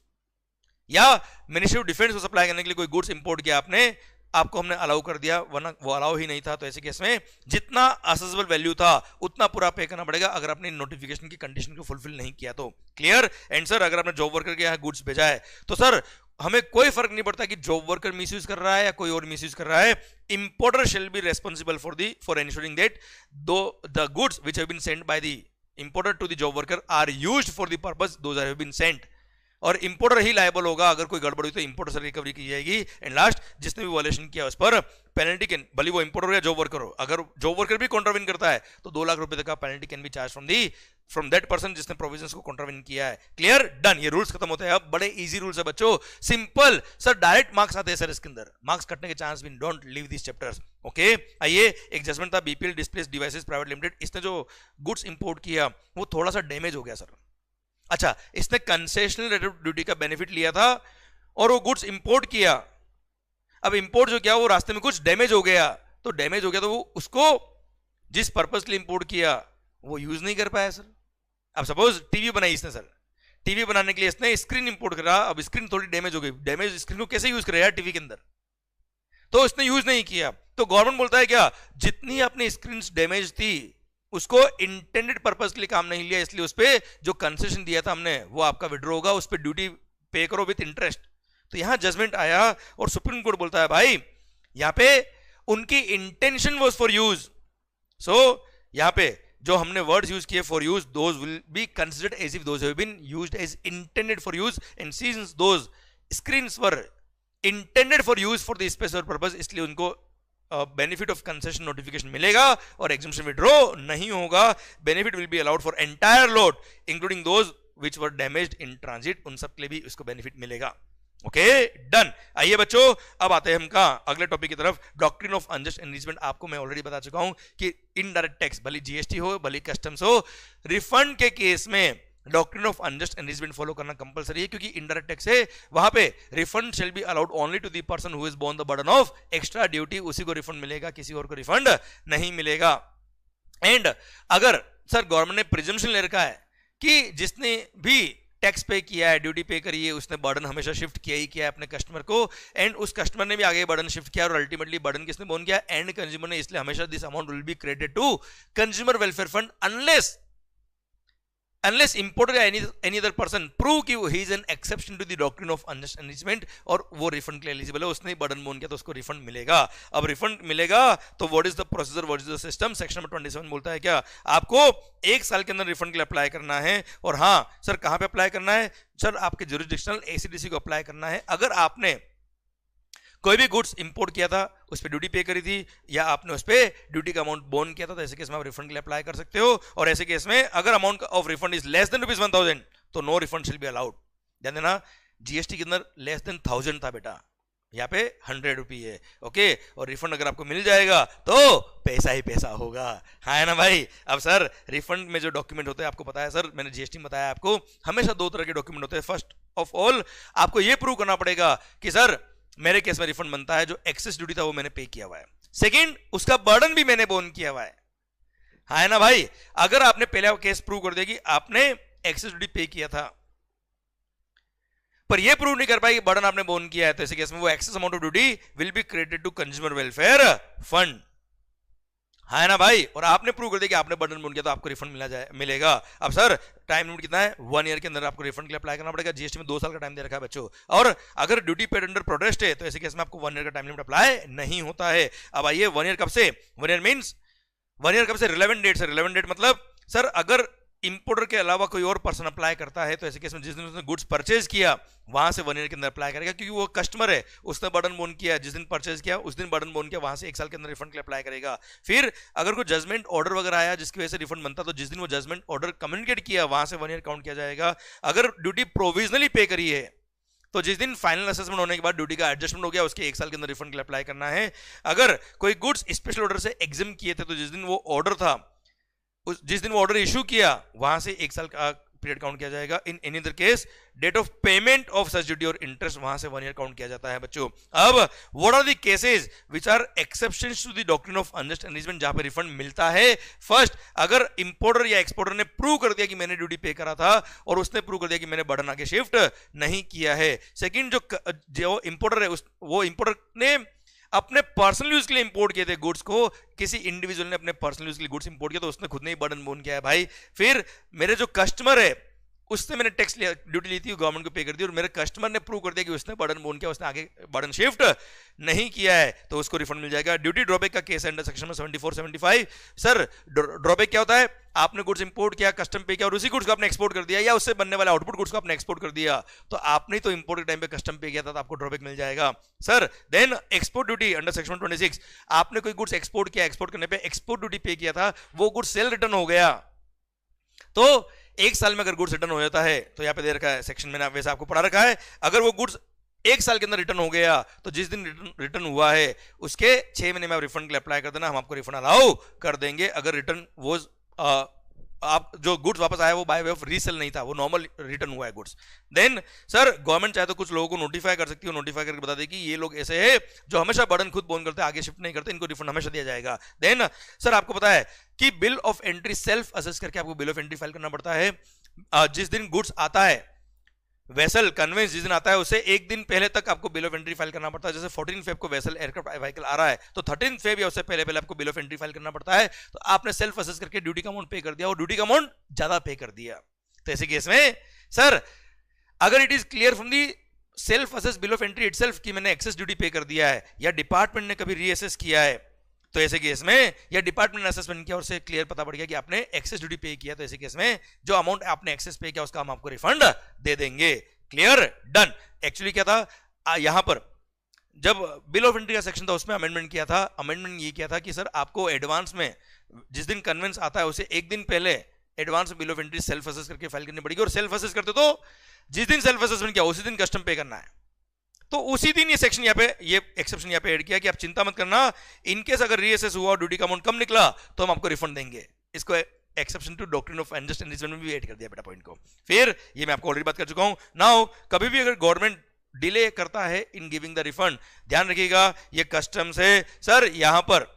या मिनिस्ट्री ऑफ डिफेंस को सप्लाई करने के लिए कोई गुड्स इंपोर्ट किया आपने, आपको हमने अलाउ कर दिया, वरना वो अलाउ ही नहीं था। तो ऐसे केस में जितना असेसेबल वैल्यू था उतना पूरा पे करना पड़ेगा अगर आपने नोटिफिकेशन की कंडीशन को फुलफिल नहीं किया तो। क्लियर। एंड सर अगर आपने जॉब वर्कर के यहाँ गुड्स भेजा है तो सर हमें कोई फर्क नहीं पड़ता कि जॉब वर्कर मिसयूज कर रहा है या कोई और मिसयूज कर रहा है, importer shall be responsible for ensuring that the goods which have been sent by the importer to the job worker are used for the purpose those have been sent। और इंपोर्टर ही liable होगा, अगर कोई गड़बड़ हुई तो importer से recovery की जाएगी। एंड लास्ट, जिसने भी वॉयलेशन किया उस पर पेनल्टी कैन, भले वो इंपोर्टर या जॉब वर्कर हो, अगर जॉब वर्कर भी कॉन्ट्राविन करता है तो 2 लाख रुपए तक का penalty can be charge from that person जिसने प्रोविजंस को कॉन्ट्राविन किया है। क्लियर, डन, ये रूल्स खत्म होते हैं। अब बड़े इजी रूल्स है बच्चों, सिंपल सर, डायरेक्ट मार्क्स आते हैं सर इसके अंदर, मार्क्स कटने के चांस भी, don't leave this chapters. Okay, आइए, एक जजमेंट था BPL displace devices private limited, इसने जो गुड्स इंपोर्ट किया वो थोड़ा सा डैमेज हो गया सर। अच्छा, इसने कंसेशनल रेट ऑफ ड्यूटी का बेनिफिट लिया था और वो गुड्स इंपोर्ट किया। अब इंपोर्ट जो किया वो रास्ते में कुछ डैमेज हो गया, तो डैमेज हो गया तो वो उसको जिस पर्पस के लिए इंपोर्ट किया वो यूज नहीं कर पाया सर। अब सपोज टीवी बनाई इसने सर, टीवी बनाने के लिए इसने स्क्रीन इंपोर्ट करा, अब स्क्रीन थोड़ी डैमेज हो गई, डैमेज स्क्रीन को कैसे यूज करे यार टीवी के अंदर, तो इसने यूज नहीं किया। तो गवर्नमेंट बोलता है क्या, जितनी अपनी स्क्रीन डैमेज थी उसको इंटेंडेड पर्पस के लिए काम नहीं लिया, इसलिए उस पर जो कंसेशन दिया था हमने वो आपका विड्रॉ होगा, उस पर ड्यूटी पे करो विथ इंटरेस्ट। तो यहां जजमेंट आया और सुप्रीम कोर्ट बोलता है भाई यहां पे उनकी intention was for use, so यहां पे जो हमने वर्ड्स यूज किए for use, those will be considered as if those have been used as intended for use, and since those screens were intended for use for the specific purpose, इसलिए उनको benefit of concession notification मिलेगा और exemption withdraw नहीं होगा। Benefit will be allowed for entire load including those which were damaged in transit, उन सब के लिए भी उसको बेनिफिट मिलेगा। Okay, done. आइए बच्चों, अब आते हैं हम कहां, अगले टॉपिक की तरफ, डॉक्ट्रिन ऑफ अनजस्ट एनरिचमेंट। आपको मैं ऑलरेडी बता चुका हूं कि इनडायरेक्ट टैक्स, भले जीएसटी हो भले कस्टम्स हो, रिफंड के केस में doctrine of unjust enrichment follow करना कंपलसरी है, क्योंकि इनडायरेक्ट टैक्स है, वहां पे refund shall be allowed only to the person who is borne the burden of extra duty, उसी को रिफंड मिलेगा, किसी और को रिफंड नहीं मिलेगा। एंड अगर सर गवर्नमेंट ने प्रिजम्पशन ले रखा है कि जिसने भी टैक्स पे किया है, ड्यूटी पे करी है, उसने बर्डन हमेशा शिफ्ट किया ही किया है अपने कस्टमर को, एंड उस कस्टमर ने भी आगे बर्डन शिफ्ट किया और अल्टीमेटली बर्डन किसने बोन किया, एंड कंज्यूमर ने, इसलिए हमेशा this amount will be credited to consumer welfare fund unless importer या any other person prove कि he is an exception to the doctrine of unjust enrichment और वो रिफंड के लिए एलिजिबल है, उसने बर्डन बोन किया तो उसको रिफंड मिलेगा। अब रिफंड मिलेगा तो what is the procedure, what is the system, section number 27 बोलता है क्या, आपको 1 साल के अंदर रिफंड के लिए अप्लाई करना है। और हाँ सर, कहां पे अप्लाई करना है सर, आपके ज्यूरिसडिक्शनल एसीडीसी को अप्लाई करना है। अगर आपने कोई भी गुड्स इंपोर्ट किया था, उस पर ड्यूटी पे करी थी, या आपने उस पर ड्यूटी का अमाउंट बोन किया था, तो ऐसे केस में आप रिफंड के लिए अप्लाई कर सकते हो। और ऐसे केस में अगर amount of refund is less than ₹1000 तो नो रिफंड शिल बी अलाउड। ध्यान देना, जीएसटी के अंदर लेस देन 1000 था बेटा, यहाँ पे 100 रुपी है। ओके, और रिफंड अगर आपको मिल जाएगा तो पैसा ही पैसा होगा, हाँ है ना भाई। अब सर रिफंड में जो डॉक्यूमेंट होते हैं, आपको पता है सर, मैंने जीएसटी में बताया आपको, हमेशा 2 तरह के डॉक्यूमेंट होते हैं। फर्स्ट ऑफ ऑल आपको ये प्रूव करना पड़ेगा कि सर मेरे केस में रिफंड बनता है, जो एक्सेस ड्यूटी था वो मैंने पे किया हुआ है। सेकंड, उसका बर्डन भी मैंने बोन किया हुआ है, हाँ है ना भाई। अगर आपने पहले केस प्रूव कर दिया कि आपने एक्सेस ड्यूटी पे किया था, पर ये प्रूव नहीं कर पाए कि बर्डन आपने बोन किया है, तो ऐसे केस में वो excess amount of duty will be credited to consumer welfare fund, हाँ है ना भाई। और आपने प्रूव कर दिया कि आपने बर्डन बोन किया तो आपको रिफंड मिलेगा। अब सर टाइम लिमिट कितना है, 1 ईयर के अंदर आपको रिफंड के लिए अप्लाई करना पड़ेगा। जीएसटी में 2 साल का टाइम दे रखा है बच्चों। और अगर ड्यूटी पेड अंडर प्रोटेस्ट है तो ऐसे केस में आपको 1 ईयर का टाइम लिमिट अप्लाई नहीं होता है। अब आइए 1 ईयर कब से, 1 ईयर मींस 1 ईयर कब से, रिलेवेंट डेट से। रिलेवेंट डेट मतलब सर अगर इंपोर्टर के अलावा कोई और पर्सन अप्लाई करता है तो ऐसे केस में जिस दिन उसने गुड्स परचेज किया वहां से 1 ईयर के अंदर अप्लाई करेगा, क्योंकि वो कस्टमर है, उसने बर्डन बोन किया, जिस दिन परचेज किया उस दिन बर्डन बोन किया, वहां से 1 साल के अंदर रिफंड के लिए अप्लाई करेगा। फिर अगर कोई जजमेंट ऑर्डर वगैरह आया जिसकी वजह से रिफंड बनता तो जिस दिन वो जजमेंट ऑर्डर कम्युनिकेट किया वहां से 1 ईयर काउंट किया जाएगा। अगर ड्यूटी प्रोविजनली पे करी है तो जिस दिन फाइनल असेसमेंट होने के बाद ड्यूटी का एडजस्टमेंट हो गया उसके 1 साल के अंदर रिफंड के लिए अप्लाई करना है। अगर कोई गुड्स स्पेशल ऑर्डर से एग्जाम किए थे तो जिस दिन वो ऑर्डर था, जिस दिन वो ऑर्डर इशू किया वहां से 1 साल का पीरियड काउंट किया जाएगा। In any other case date of payment of such duty और इंटरेस्ट वहां से 1 ईयर काउंट किया जाता है बच्चों। अब what are the cases which are exceptions to the doctrine of unjust enrichment जहां पे रिफंड मिलता है। फर्स्ट, अगर इंपोर्टर या एक्सपोर्टर ने प्रूव कर दिया कि मैंने ड्यूटी पे करा था और उसने प्रूव कर दिया कि मैंने बर्डन आगे शिफ्ट नहीं किया है। सेकंड, जो इंपोर्टर है वो इंपोर्टर ने अपने पर्सनल यूज के लिए इंपोर्ट किए थे गुड्स को, किसी इंडिविजुअल ने अपने पर्सनल यूज के लिए गुड्स इंपोर्ट किया तो उसने खुद ने ही बर्डन बोन किया है भाई। फिर मेरे जो कस्टमर है उससे मैंने टैक्स लिया, ड्यूटी ली थी, गवर्नमेंट को पे कर दी और मेरे कस्टमर ने प्रूव कर दिया कि उसने बर्डन बोन किया, उसने आगे बर्डन शिफ्ट नहीं किया है तो उसको रिफंड मिल जाएगा। ड्यूटी ड्रॉबैक का केस है अंडर सेक्शन 74-75। सर ड्रॉबैक क्या होता है, आपने गुड्स इंपोर्ट किया, कस्टम पे किया और उसी गुड्स को आपने एक्सपोर्ट कर दिया, या उससे बनने वाले आउटपुट गुड्स को आपने एक्सपोर्ट कर दिया, तो आपने तो इंपोर्ट के टाइम पे कस्टम पे किया था, तो आपको ड्रॉबैक मिल जाएगा sir. Then export duty under section 26, आपने कोई गुड्स एक्सपोर्ट किया, एक्सपोर्ट करने पे एक्सपोर्ट ड्यूटी पे किया था, वो गुड्स सेल रिटर्न हो गया, तो एक साल में अगर गुड्स रिटर्न हो जाता है, तो यहां पे दे रखा है सेक्शन में, वैसे आपको पढ़ा रखा है, अगर वो गुड्स एक साल के अंदर रिटर्न हो गया, तो जिस दिन रिटर्न हुआ है उसके 6 महीने में आप रिफंड के लिए अप्लाई कर देना, हम आपको रिफंड अलाउ कर देंगे। अगर रिटर्न वो आप जो गुड्स वापस आया वो बाय वे ऑफ रीसेल नहीं था, वो नॉर्मल रिटर्न हुआ है गुड्स। देन सर गवर्नमेंट चाहे तो कुछ लोगों को नोटिफाई कर सकती है, नोटिफाई करके बता दे कि ये लोग ऐसे हैं जो हमेशा बर्डन खुद बोन करते हैं, आगे शिफ्ट नहीं करते, इनको रिफंड हमेशा दिया जाएगा। देन सर आपको पता है कि bill of entry self assess करके आपको बिल ऑफ एंट्री फाइल करना पड़ता है। जिस दिन गुड्स आता है, वेसल कन्वेंस जिस दिन आता है, उससे एक दिन पहले तक आपको बिल ऑफ एंट्री फाइल करना पड़ता है। जैसे 14 फेब को वेसल एयरक्राफ्ट व्हीकल आ रहा है, तो 13 फेब या उससे पहले पहले आपको बिल ऑफ एंट्री फाइल करना पड़ता है। तो आपने सेल्फ असेस करके ड्यूटी का अमाउंट पे कर दिया और ड्यूटी का अमाउंट ज्यादा पे कर दिया, तो ऐसे केस में सर अगर it is clear from the self assess bill of entry itself कि मैंने एक्सेस ड्यूटी पे कर दिया है, या डिपार्टमेंट ने कभी रीअसेस किया है, तो ऐसे केस में, या डिपार्टमेंट ने असेसमेंट किया और से क्लियर पता पड़ गया कि आपने एक्सेस ड्यूटी पे किया, तो ऐसे केस में जो अमाउंट आपने एक्सेस पे किया उसका हम आपको रिफंड दे देंगे। Clear, done. एक्चुअली क्या था यहां पर, जब बिल ऑफ एंट्री का सेक्शन था उसमें अमेंडमेंट किया था। अमेंडमेंट ये किया था कि सर आपको एडवांस में, जिस दिन कन्वेंस आता है उसे एक दिन पहले advance bill of entry self assess करके फाइल करनी पड़ेगी, और सेल्फ असेस करते तो जिस दिन सेल्फ असेसमेंट किया उसी दिन कस्टम पे करना है, तो उसी दिन ये सेक्शन यहाँ पे, ये एक्सेप्शन यहाँ पे ऐड किया कि आप चिंता मत करना, इनकेस अगर रीअसेस हुआ और ड्यूटी का अमाउंट कम निकला तो हम आपको रिफंड देंगे। इसको exception to doctrine of unjust enrichment में भी ऐड कर दिया बेटा पॉइंट को। फिर ये मैं आपको ऑलरेडी बात कर चुका हूं। नाउ कभी भी अगर गवर्नमेंट डिले करता है इन गिविंग द रिफंड, ध्यान रखिएगा ये कस्टम्स है सर। यहां पर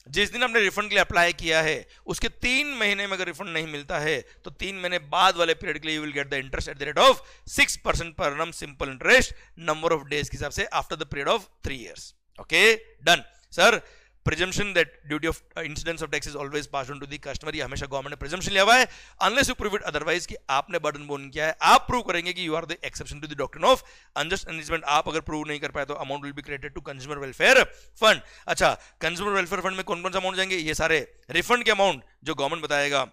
जिस दिन आपने रिफंड के लिए अप्लाई किया है उसके 3 महीने में अगर रिफंड नहीं मिलता है, तो 3 महीने बाद वाले पीरियड के लिए you will get the interest at the rate of 6% per annum simple interest number of days के हिसाब से after the period of 3 years। Okay done sir. Presumption that duty of incidence of tax is always passed on to the customer, ये हमेशा government ने presumption लिया हुआ है, unless you prove it otherwise कि आपने बर्डन बोन किया है। आप प्रूव करेंगे कि you are the exception to the doctrine of unjust enrichment. आप अगर प्रूव नहीं कर पाए तो amount will be credited to consumer welfare fund. अच्छा, कंज्यूमर वेलफेयर फंड में कौन कौन सा अमाउंट जाएंगे? ये सारे रिफंड के अमाउंट जो गवर्नमेंट बताएगा,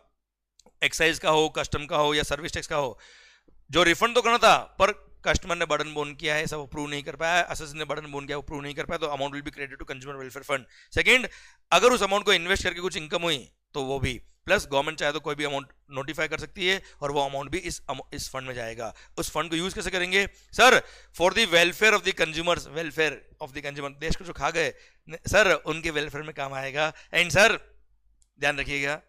एक्साइज का हो, कस्टम का हो या सर्विस टैक्स का हो, जो रिफंड तो करना था पर कस्टमर ने बर्डन बोन किया है, सब वो प्रूव नहीं कर पाया, असेसर ने बर्डन बोन किया वो प्रूव नहीं कर पाया, तो amount will be credited to consumer welfare fund. Second, अगर उस अमाउंट को इन्वेस्ट करके कुछ इनकम हुई तो वो भी, प्लस गवर्नमेंट चाहे तो कोई भी अमाउंट नोटिफाई कर सकती है और वो अमाउंट भी इस फंड में जाएगा। उस फंड को यूज कैसे करेंगे sir? For the welfare of the consumers, welfare of the consumer, देश को जो खा गए सर उनके वेलफेयर में काम आएगा। एंड सर ध्यान रखिएगा,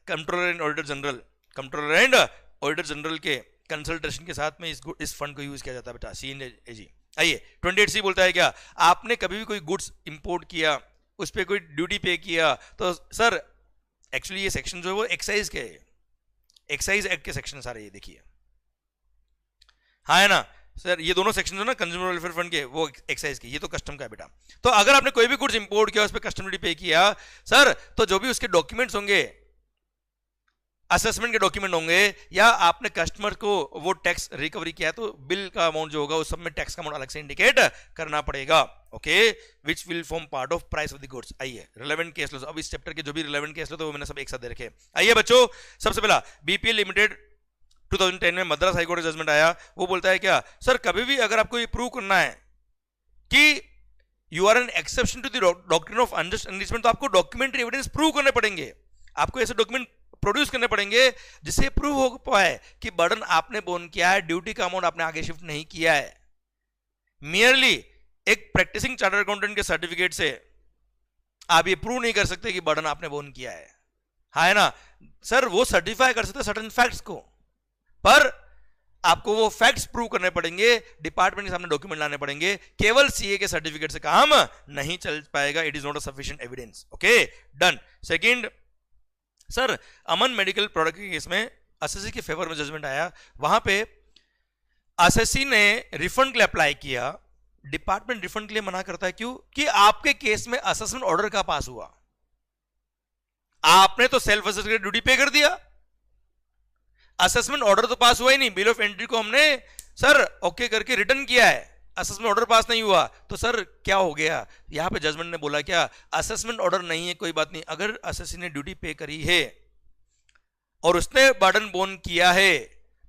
controller and auditor general, controller and auditor general के कंसल्टेशन के साथ में इस फंड को यूज किया जाता है बेटा, CNAG। आइए 28C बोलता है क्या, आपने कभी भी कोई गुड्स इंपोर्ट किया, उस पर कोई ड्यूटी पे किया, तो सर एक्चुअली ये सेक्शन जो है वो एक्साइज के, एक्साइज एक्ट के सेक्शन सारे ये देखिए, हाँ है ना सर, ये दोनों सेक्शन जो ना कंज्यूमर वेलफेयर फंड के वो एक्साइज के, ये तो कस्टम का है बेटा। तो अगर आपने कोई भी गुड्स इंपोर्ट किया उस पर कस्टम ड्यूटी पे किया सर, तो जो भी उसके डॉक्यूमेंट्स होंगे, असेसमेंट के डॉक्यूमेंट होंगे, या आपने कस्टमर को वो टैक्स रिकवरी किया तो बिल का अमाउंट जो होगा उस सब में टैक्स का अमाउंट अलग से इंडिकेट करना पड़ेगा। Okay, which will form part of price of the goods. आइए रिलेवेंट केस लो, अब इस चैप्टर के जो भी रिलेवेंट केस लो तो वो मैंने सब एक साथ दे रखे। आइए बच्चों, सबसे पहला BPL लिमिटेड 2010 में मद्रास हाईकोर्ट का जजमेंट आया, वो बोलता है क्या सर, कभी भी अगर आपको ये प्रूव करना है कि you are an exception to the doctrine of unjust enrichment, तो आपको डॉक्यूमेंट्री एविडेंस प्रूव करने पड़ेंगे, आपको ऐसे डॉक्यूमेंट प्रोड्यूस करने पड़ेंगे जिससे प्रूव हो पाए कि बर्डन आपने बोन किया है, ड्यूटी का अमाउंट आपने आगे शिफ्ट नहीं किया है। मियरली एक प्रैक्टिसिंग चार्टर्ड अकाउंटेंट के सर्टिफिकेट से आप ये प्रूव नहीं कर सकते कि बर्डन आपने बोन किया है, हाँ है ना सर। वो सर्टिफाई कर सकते सर्टेन फैक्ट्स को, पर आपको वो फैक्ट्स प्रूव करने पड़ेंगे, डिपार्टमेंट के सामने डॉक्यूमेंट लाने पड़ेंगे, केवल CA के सर्टिफिकेट से काम नहीं चल पाएगा, it is not a sufficient evidence. Okay done. Second sir, Aman medical product के केस में असेसी के फेवर में जजमेंट आया, वहां पे असेसी ने रिफंड के लिए अप्लाई किया, डिपार्टमेंट रिफंड के लिए मना करता है, क्यों? कि आपके केस में असेसमेंट ऑर्डर का पास हुआ, आपने तो सेल्फ असेसमेंट ड्यूटी पे कर दिया, असेसमेंट ऑर्डर तो पास हुआ ही नहीं, बिल ऑफ एंट्री को हमने सर ओके करके रिटर्न किया है, असेसमेंट ऑर्डर पास नहीं हुआ, तो सर क्या हो गया? यहां पे जजमेंट ने बोला क्या, असेसमेंट ऑर्डर नहीं है कोई बात नहीं, अगर असेसी ने ड्यूटी पे करी है, और उसने बर्डन बोन किया है,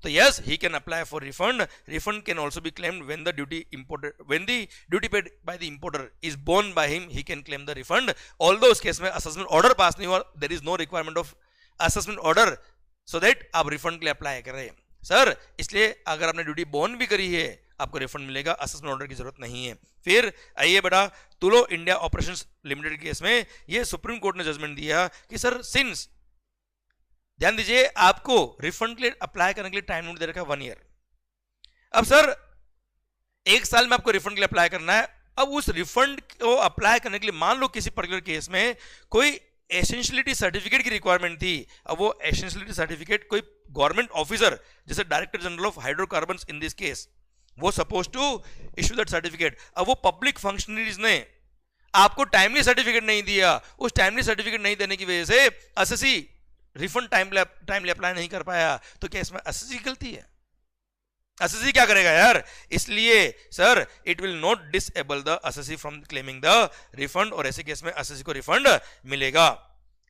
तो yes he can apply for refund. Refund can also be claimed when the duty paid by the importer is borne by him, he can claim the refund. Although उस case में assessment order pass नहीं हुआ, there is no requirement of assessment order so that आप refund के लिए apply करें. Sir इसलिए अगर आपने ड्यूटी बोर्न भी करी है आपको रिफंड मिलेगा, असेसमेंट ऑर्डर की जरूरत नहीं है. फिर आइए बेटा तुलो इंडिया ऑपरेशंस लिमिटेड केस में ये सुप्रीम कोर्ट ने जजमेंट दिया कि सर सिंस, ध्यान दीजिए, आपको रिफंड के लिए अप्लाई करने के लिए टाइम लिमिट दे रखा है 1 ईयर. अब सर 1 साल में आपको रिफंड के लिए अप्लाई करना है. अब उस रिफंड को अप्लाई करने के लिए मान लो किसी पर्टिकुलर केस में कोई एसेंशियलिटी सर्टिफिकेट की रिक्वायरमेंट थी. अब वो एसेंशियलिटी सर्टिफिकेट कोई गवर्नमेंट ऑफिसर जैसे director general of hydrocarbons in this case, वो suppose to issue that certificate. अब वो पब्लिक फंक्शनरीज ने आपको टाइमली सर्टिफिकेट नहीं दिया, उस टाइमली सर्टिफिकेट नहीं देने की वजह से एसएससी रिफंड टाइमली अप्लाई नहीं कर पाया, तो क्या इसमें एसएससी की गलती है? एसएससी क्या करेगा यार? इसलिए sir it will not disable the SSC from claiming the refund, और ऐसे केस में एसएससी को रिफंड मिलेगा.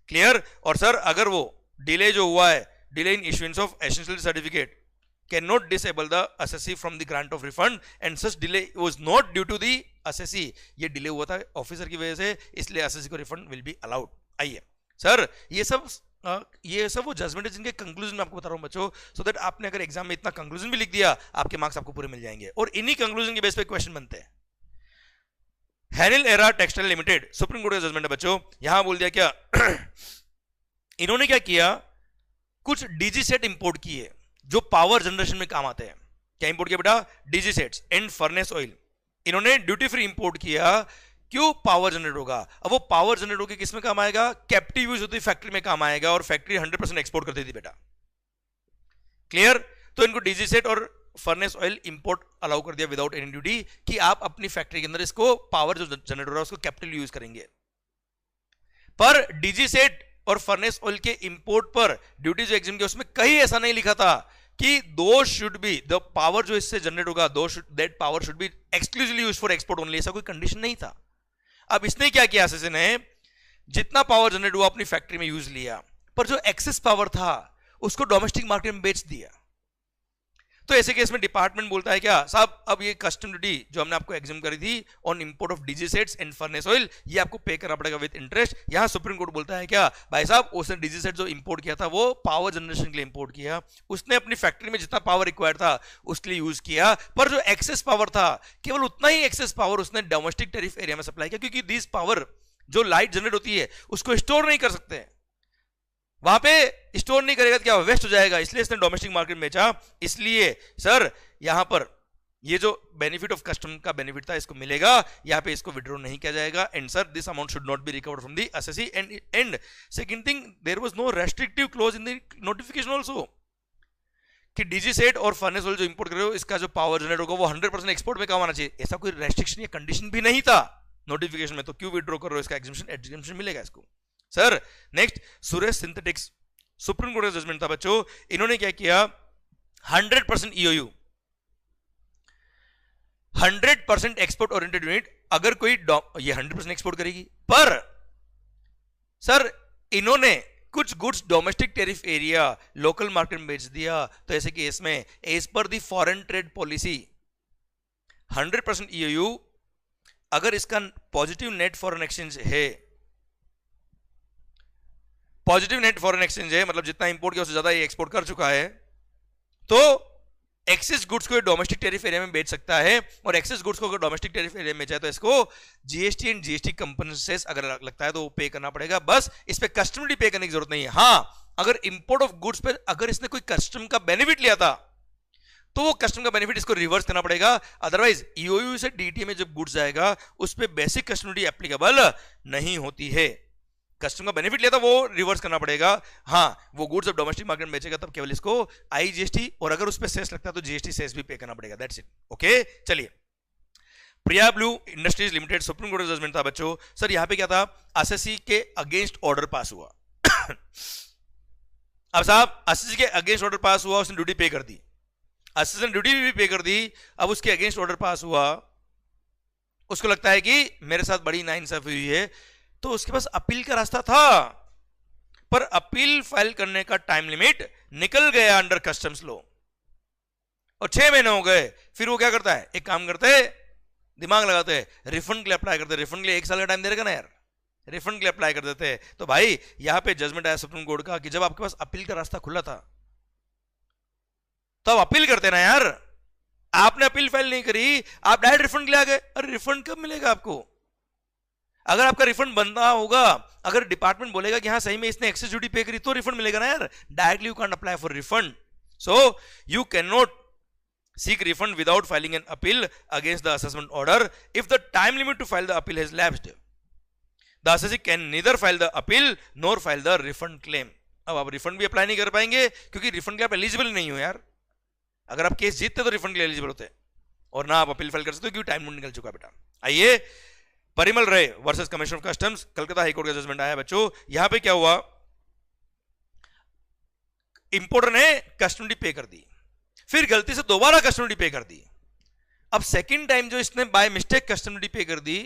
क्लियर? और सर अगर वो डिले जो हुआ है, delay in issuance of essential certificate can not disable the SSC from the grant of refund and such delay was not due to the SSC, ये डिले हुआ था ऑफिसर की वजह से, इसलिए एसएससी को रिफंड विल बी अलाउड. आइए sir ये सब वो जजमेंट है जिनके कंक्लूजन में आपको बता रहा हूं बच्चों, सो दैट आपने अगर एग्जाम में इतना कंक्लूजन भी लिख दिया आपके मार्क्स आपको पूरे मिल जाएंगे. और इन्हीं कंक्लूजन के बेस पे क्वेश्चन बनते हैं. हैनिल era textile limited supreme court का जजमेंट है बच्चों. यहां बोल दिया क्या इन्होंने क्या किया, कुछ डीजी सेट इंपोर्ट किए जो पावर जनरेशन में काम आते हैं. क्या इंपोर्ट किया बेटा? DG sets and furnace oil. इन्होंने ड्यूटी फ्री इंपोर्ट किया. क्यों? पावर जनरेट होगा. अब वो पावर जनरेट होकर किस में काम आएगा? कैप्टिव यूज होती फैक्ट्री में काम आएगा, और फैक्ट्री 100% एक्सपोर्ट करती थी बेटा. क्लियर? तो इनको डीजी सेट और फर्नेस ऑयल इंपोर्ट अलाउ कर दिया विदाउट एनी ड्यूटी, कि आप अपनी फैक्ट्री के अंदर इसको पावर जो जनरेट हो रहा है उसको कैप्टिव यूज करेंगे. पर डीजी सेट और फर्नेस ऑयल के इंपोर्ट पर ड्यूटी जो एग्जाम की उसमें कहीं ऐसा नहीं लिखा था कि दो शुड बी द पावर जो इससे जनरेट होगा, that power should be exclusively used for export only. ऐसा कोई कंडीशन नहीं था. अब इसने क्या किया, एसएससी ने जितना पावर जनरेट हुआ अपनी फैक्ट्री में यूज लिया, पर जो एक्सेस पावर था उसको डोमेस्टिक मार्केट में बेच दिया. तो ऐसे केस में डिपार्टमेंट बोलता है क्या, साहब अब ये कस्टम ड्यूटी जो हमने आपको एग्जाम करी थी on import of DG sets and furnace oil, ये आपको पे करना पड़ेगा विद इंटरेस्ट. यहां सुप्रीम कोर्ट बोलता है क्या, भाई साहब उसने डीजी सेट जो इंपोर्ट किया था वो पावर जनरेशन के लिए इंपोर्ट किया, उसने अपनी फैक्ट्री में जितना पावर रिक्वायर्ड था उसके लिए यूज किया, पर जो एक्सेस पावर था केवल उतना ही एक्सेस पावर उसने डोमेस्टिक टैरिफ एरिया में सप्लाई किया, क्योंकि दिस पावर जो लाइट जनरेट होती है उसको स्टोर नहीं कर सकते, वहां पे स्टोर नहीं करेगा तो क्या वेस्ट हो जाएगा, इसलिए इसने डोमेस्टिक मार्केट में बेचा. इसलिए सर यहां पर ये जो बेनिफिट ऑफ कस्टम का बेनिफिट था इसको मिलेगा, यहां पे इसको विड्रॉ नहीं किया जाएगा. And sir this amount should not be recovered from the SSC. And second thing, there was no restrictive clause in the notification also कि डीजी सेट और फर्नेस ऑयल जो इंपोर्ट कर रहे हो इसका जो पावर जनरेट होगा वो 100% एक्सपोर्ट में काम आना चाहिए. ऐसा कोई रेस्ट्रिक्शन या कंडीशन भी नहीं था नोटिफिकेशन में, तो क्यों विड्रॉ कर रहे हो? इसका एग्जेम्पशन मिलेगा इसको. Sir next, Suresh synthetics supreme court का जजमेंट था बच्चों. इन्होंने क्या किया, 100% ईओयू 100% एक्सपोर्ट ओरिएंटेड यूनिट, अगर कोई ये 100% एक्सपोर्ट करेगी, पर सर इन्होंने कुछ goods domestic tariff area local market में बेच दिया, तो ऐसे केस में as per the foreign trade policy 100% EOU, अगर इसका पॉजिटिव नेट फॉरेन एक्सचेंज है, पॉजिटिव नेट फॉरेन एक्सचेंज है मतलब जितना इंपोर्ट किया उससे ज्यादा ये एक्सपोर्ट कर चुका है, तो एक्सेस गुड्स को डोमेस्टिक टैरिफ एरिया में बेच सकता है. और एक्सेस गुड्स को अगर डोमेस्टिक टैरिफ एरिया में बेचा तो इसको जीएसटी एंड जीएसटी कंपनसेस अगर लगता है तो वो पे करना पड़ेगा. बस इस पे कस्टम ड्यूटी पे करने की जरूरत नहीं है. हाँ, अगर इंपोर्ट ऑफ गुड्स पे अगर इसने कोई कस्टम का बेनिफिट लिया था तो वो कस्टम का बेनिफिट इसको रिवर्स करना पड़ेगा. अदरवाइज ईओयू से डीटीए में जब गुड्स जाएगा उस पर बेसिक कस्टम ड्यूटी एप्लीकेबल नहीं होती है. कस्टम का बेनिफिट लिया था वो रिवर्स करना पड़ेगा. हाँ, वो गुड्स जब डोमेस्टिक मार्केट में बेचेगा तब केवल इसको आईजीएसटी और अगर उस पर सेस लगता है तो जीएसटी सेस भी पे करना पड़ेगा. That's it. ओके, चलिए. Priya blue industries limited supreme court का जजमेंट था बच्चों. सर यहां पे क्या था, एसएससी के अगेंस्ट ऑर्डर पास हुआ. अब साहब एसएससी के अगेंस्ट ऑर्डर पास हुआ, उसने ड्यूटी पे कर दी, एसएससी ने ड्यूटी भी पे कर दी. अब उसके अगेंस्ट ऑर्डर पास हुआ, उसको लगता है कि मेरे साथ बड़ी नाइंसाफी हुई है, तो उसके पास अपील का रास्ता था, पर अपील फाइल करने का टाइम लिमिट निकल गया अंडर कस्टम्स लॉ और 6 महीने हो गए, फिर वो क्या करता है, एक काम करते हैं, दिमाग लगाते हैं, रिफंड के लिए अप्लाई करते हैं। रिफंड के लिए 1 साल का टाइम दे रहेगा ना यार, रिफंड के लिए अप्लाई कर देते हैं। तो भाई यहां पे जजमेंट आया सुप्रीम कोर्ट का कि जब आपके पास अपील का रास्ता खुला था तो आप अपील करते ना यार, आपने अपील फाइल नहीं करी, आप डायरेक्ट रिफंड के लिए आ गए। अरे रिफंड कब मिलेगा आपको? अगर आपका रिफंड बनता होगा, अगर डिपार्टमेंट बोलेगा कि हाँ सही में इसने एक्सेस ड्यूटी पे करी तो रिफंड मिलेगा ना यार। Directly you can apply for refund, so you can not seek refund without filing an appeal against the assessment order if the time limit to file the appeal has lapsed. The assessee can neither file the appeal nor file the refund claim. अब आप refund भी apply नहीं कर पाएंगे क्योंकि refund के आप eligible नहीं हो यार। अगर आप केस जीतते तो रिफंड के लिए एलिजिबल होते और ना आप अपील फाइल कर सकते हो क्योंकि टाइम निकल चुका बेटा। आइए, Parimal Rai versus commissioner of customs, Calcutta high court का जजमेंट आया बच्चों। यहां पे क्या हुआ, इंपोर्टर ने कस्टम ड्यूटी पे कर दी, फिर गलती से दोबारा कस्टम ड्यूटी पे कर दी। अब सेकंड टाइम जो इसने बाय मिस्टेक कस्टम ड्यूटी पे कर दी,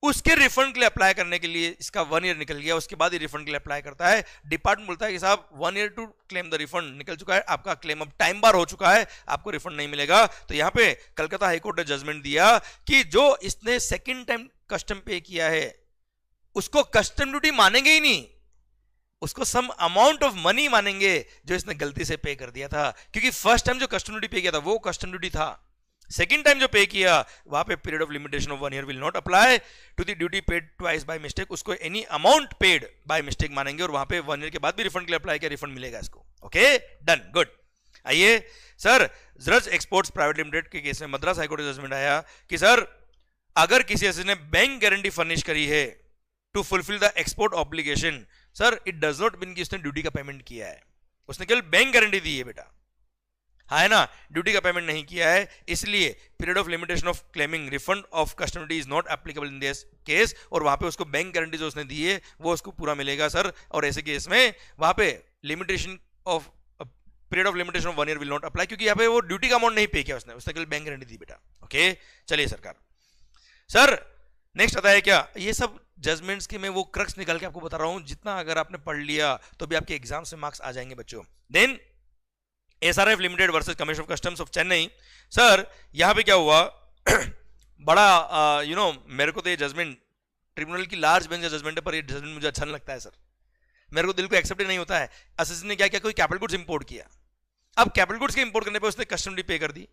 उसके रिफंड के लिए अप्लाई करने के लिए इसका 1 ईयर निकल गया, उसके बाद ही रिफंड के लिए अप्लाई करता है। डिपार्टमेंट बोलता है कि साहब 1 year to claim the refund निकल चुका है, आपका क्लेम अब टाइम बार हो चुका है, आपको रिफंड नहीं मिलेगा। तो यहां पे कलकत्ता हाईकोर्ट ने जजमेंट दिया कि जो इसने सेकंड टाइम कस्टम पे किया है उसको कस्टम ड्यूटी मानेंगे ही नहीं, उसको सम अमाउंट ऑफ मनी मानेंगे जो इसने गलती से पे कर दिया था। क्योंकि फर्स्ट टाइम जो कस्टम ड्यूटी पे किया था वो कस्टम ड्यूटी था, सेकंड टाइम जो पे किया वहां पे period of limitation of 1 year will not apply to the duty paid twice by mistake, उसको any amount paid by mistake मानेंगे और वहां पे 1 ईयर के बाद भी रिफंड के लिए अप्लाई किया, रिफंड मिलेगा इसको। Okay done, good. आइए सर, जरज एक्सपोर्ट्स प्राइवेट लिमिटेड के केस में मद्रास हाईकोर्ट का जजमेंट आया कि सर अगर किसी एसेट ने बैंक गारंटी फर्निश करी है to fulfil the export obligation, sir it does not mean कि उसने ड्यूटी का पेमेंट किया है, उसने केवल बैंक गारंटी दी है बेटा, हाँ है ना, ड्यूटी का पेमेंट नहीं किया है, इसलिए period of limitation of claiming refund of custom duty is not applicable in this case. और वहां पे उसको बैंक गारंटी जो उसने दी है वो उसको पूरा मिलेगा सर। और ऐसे केस में वहां पे limitation of period of limitation of 1 year will not apply, क्योंकि यहाँ पे वो ड्यूटी का अमाउंट नहीं पे किया उसने केवल बैंक गारंटी दी बेटा। ओके चलिए सरकार, सर नेक्स्ट आता है क्या, ये सब जजमेंट्स के मैं वो क्रक्स निकाल के आपको बता रहा हूं, जितना अगर आपने पढ़ लिया तो भी आपके एग्जाम से मार्क्स आ जाएंगे बच्चों। Then SRF limited versus commissioner of customs of Chennai, sir यहां पे क्या हुआ बड़ा मेरे को तो ये जजमेंट ट्रिब्यूनल की लार्ज बेंच का जजमेंट है, पर ये जजमेंट मुझे अच्छा नहीं लगता है सर, मेरे को दिल को एक्सेप्ट नहीं होता है। असेसी ने क्या किया, कोई कैपिटल गुड्स इंपोर्ट किया, अब कैपिटल गुड्स के इंपोर्ट करने पे उसने कस्टम ड्यूटी पे कर दी।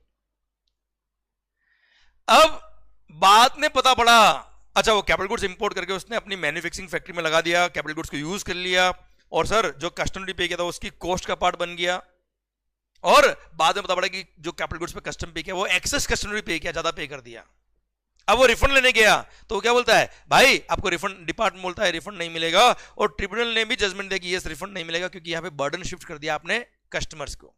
अब बाद में पता पड़ा, अच्छा वो कैपिटल गुड्स इंपोर्ट करके उसने अपनी मैन्युफैक्चरिंग फैक्ट्री में लगा दिया, कैपिटल गुड्स को यूज कर लिया, और सर जो कस्टम ड्यूटी पे किया था उसकी कॉस्ट का पार्ट बन गया, और बाद में पता पड़ा कि जो कैपिटल गुड्स पे कस्टम पे किया वो एक्सेस कस्टम ड्यूटी पे किया, ज्यादा पे कर दिया। अब वो रिफंड लेने गया तो क्या बोलता है, भाई आपको रिफंड, डिपार्टमेंट बोलता है रिफंड नहीं मिलेगा, और ट्रिब्यूनल ने भी जजमेंट दिया कि यस रिफंड नहीं मिलेगा क्योंकि यहां पे बर्डन शिफ्ट कर दिया आपने कस्टमर्स को।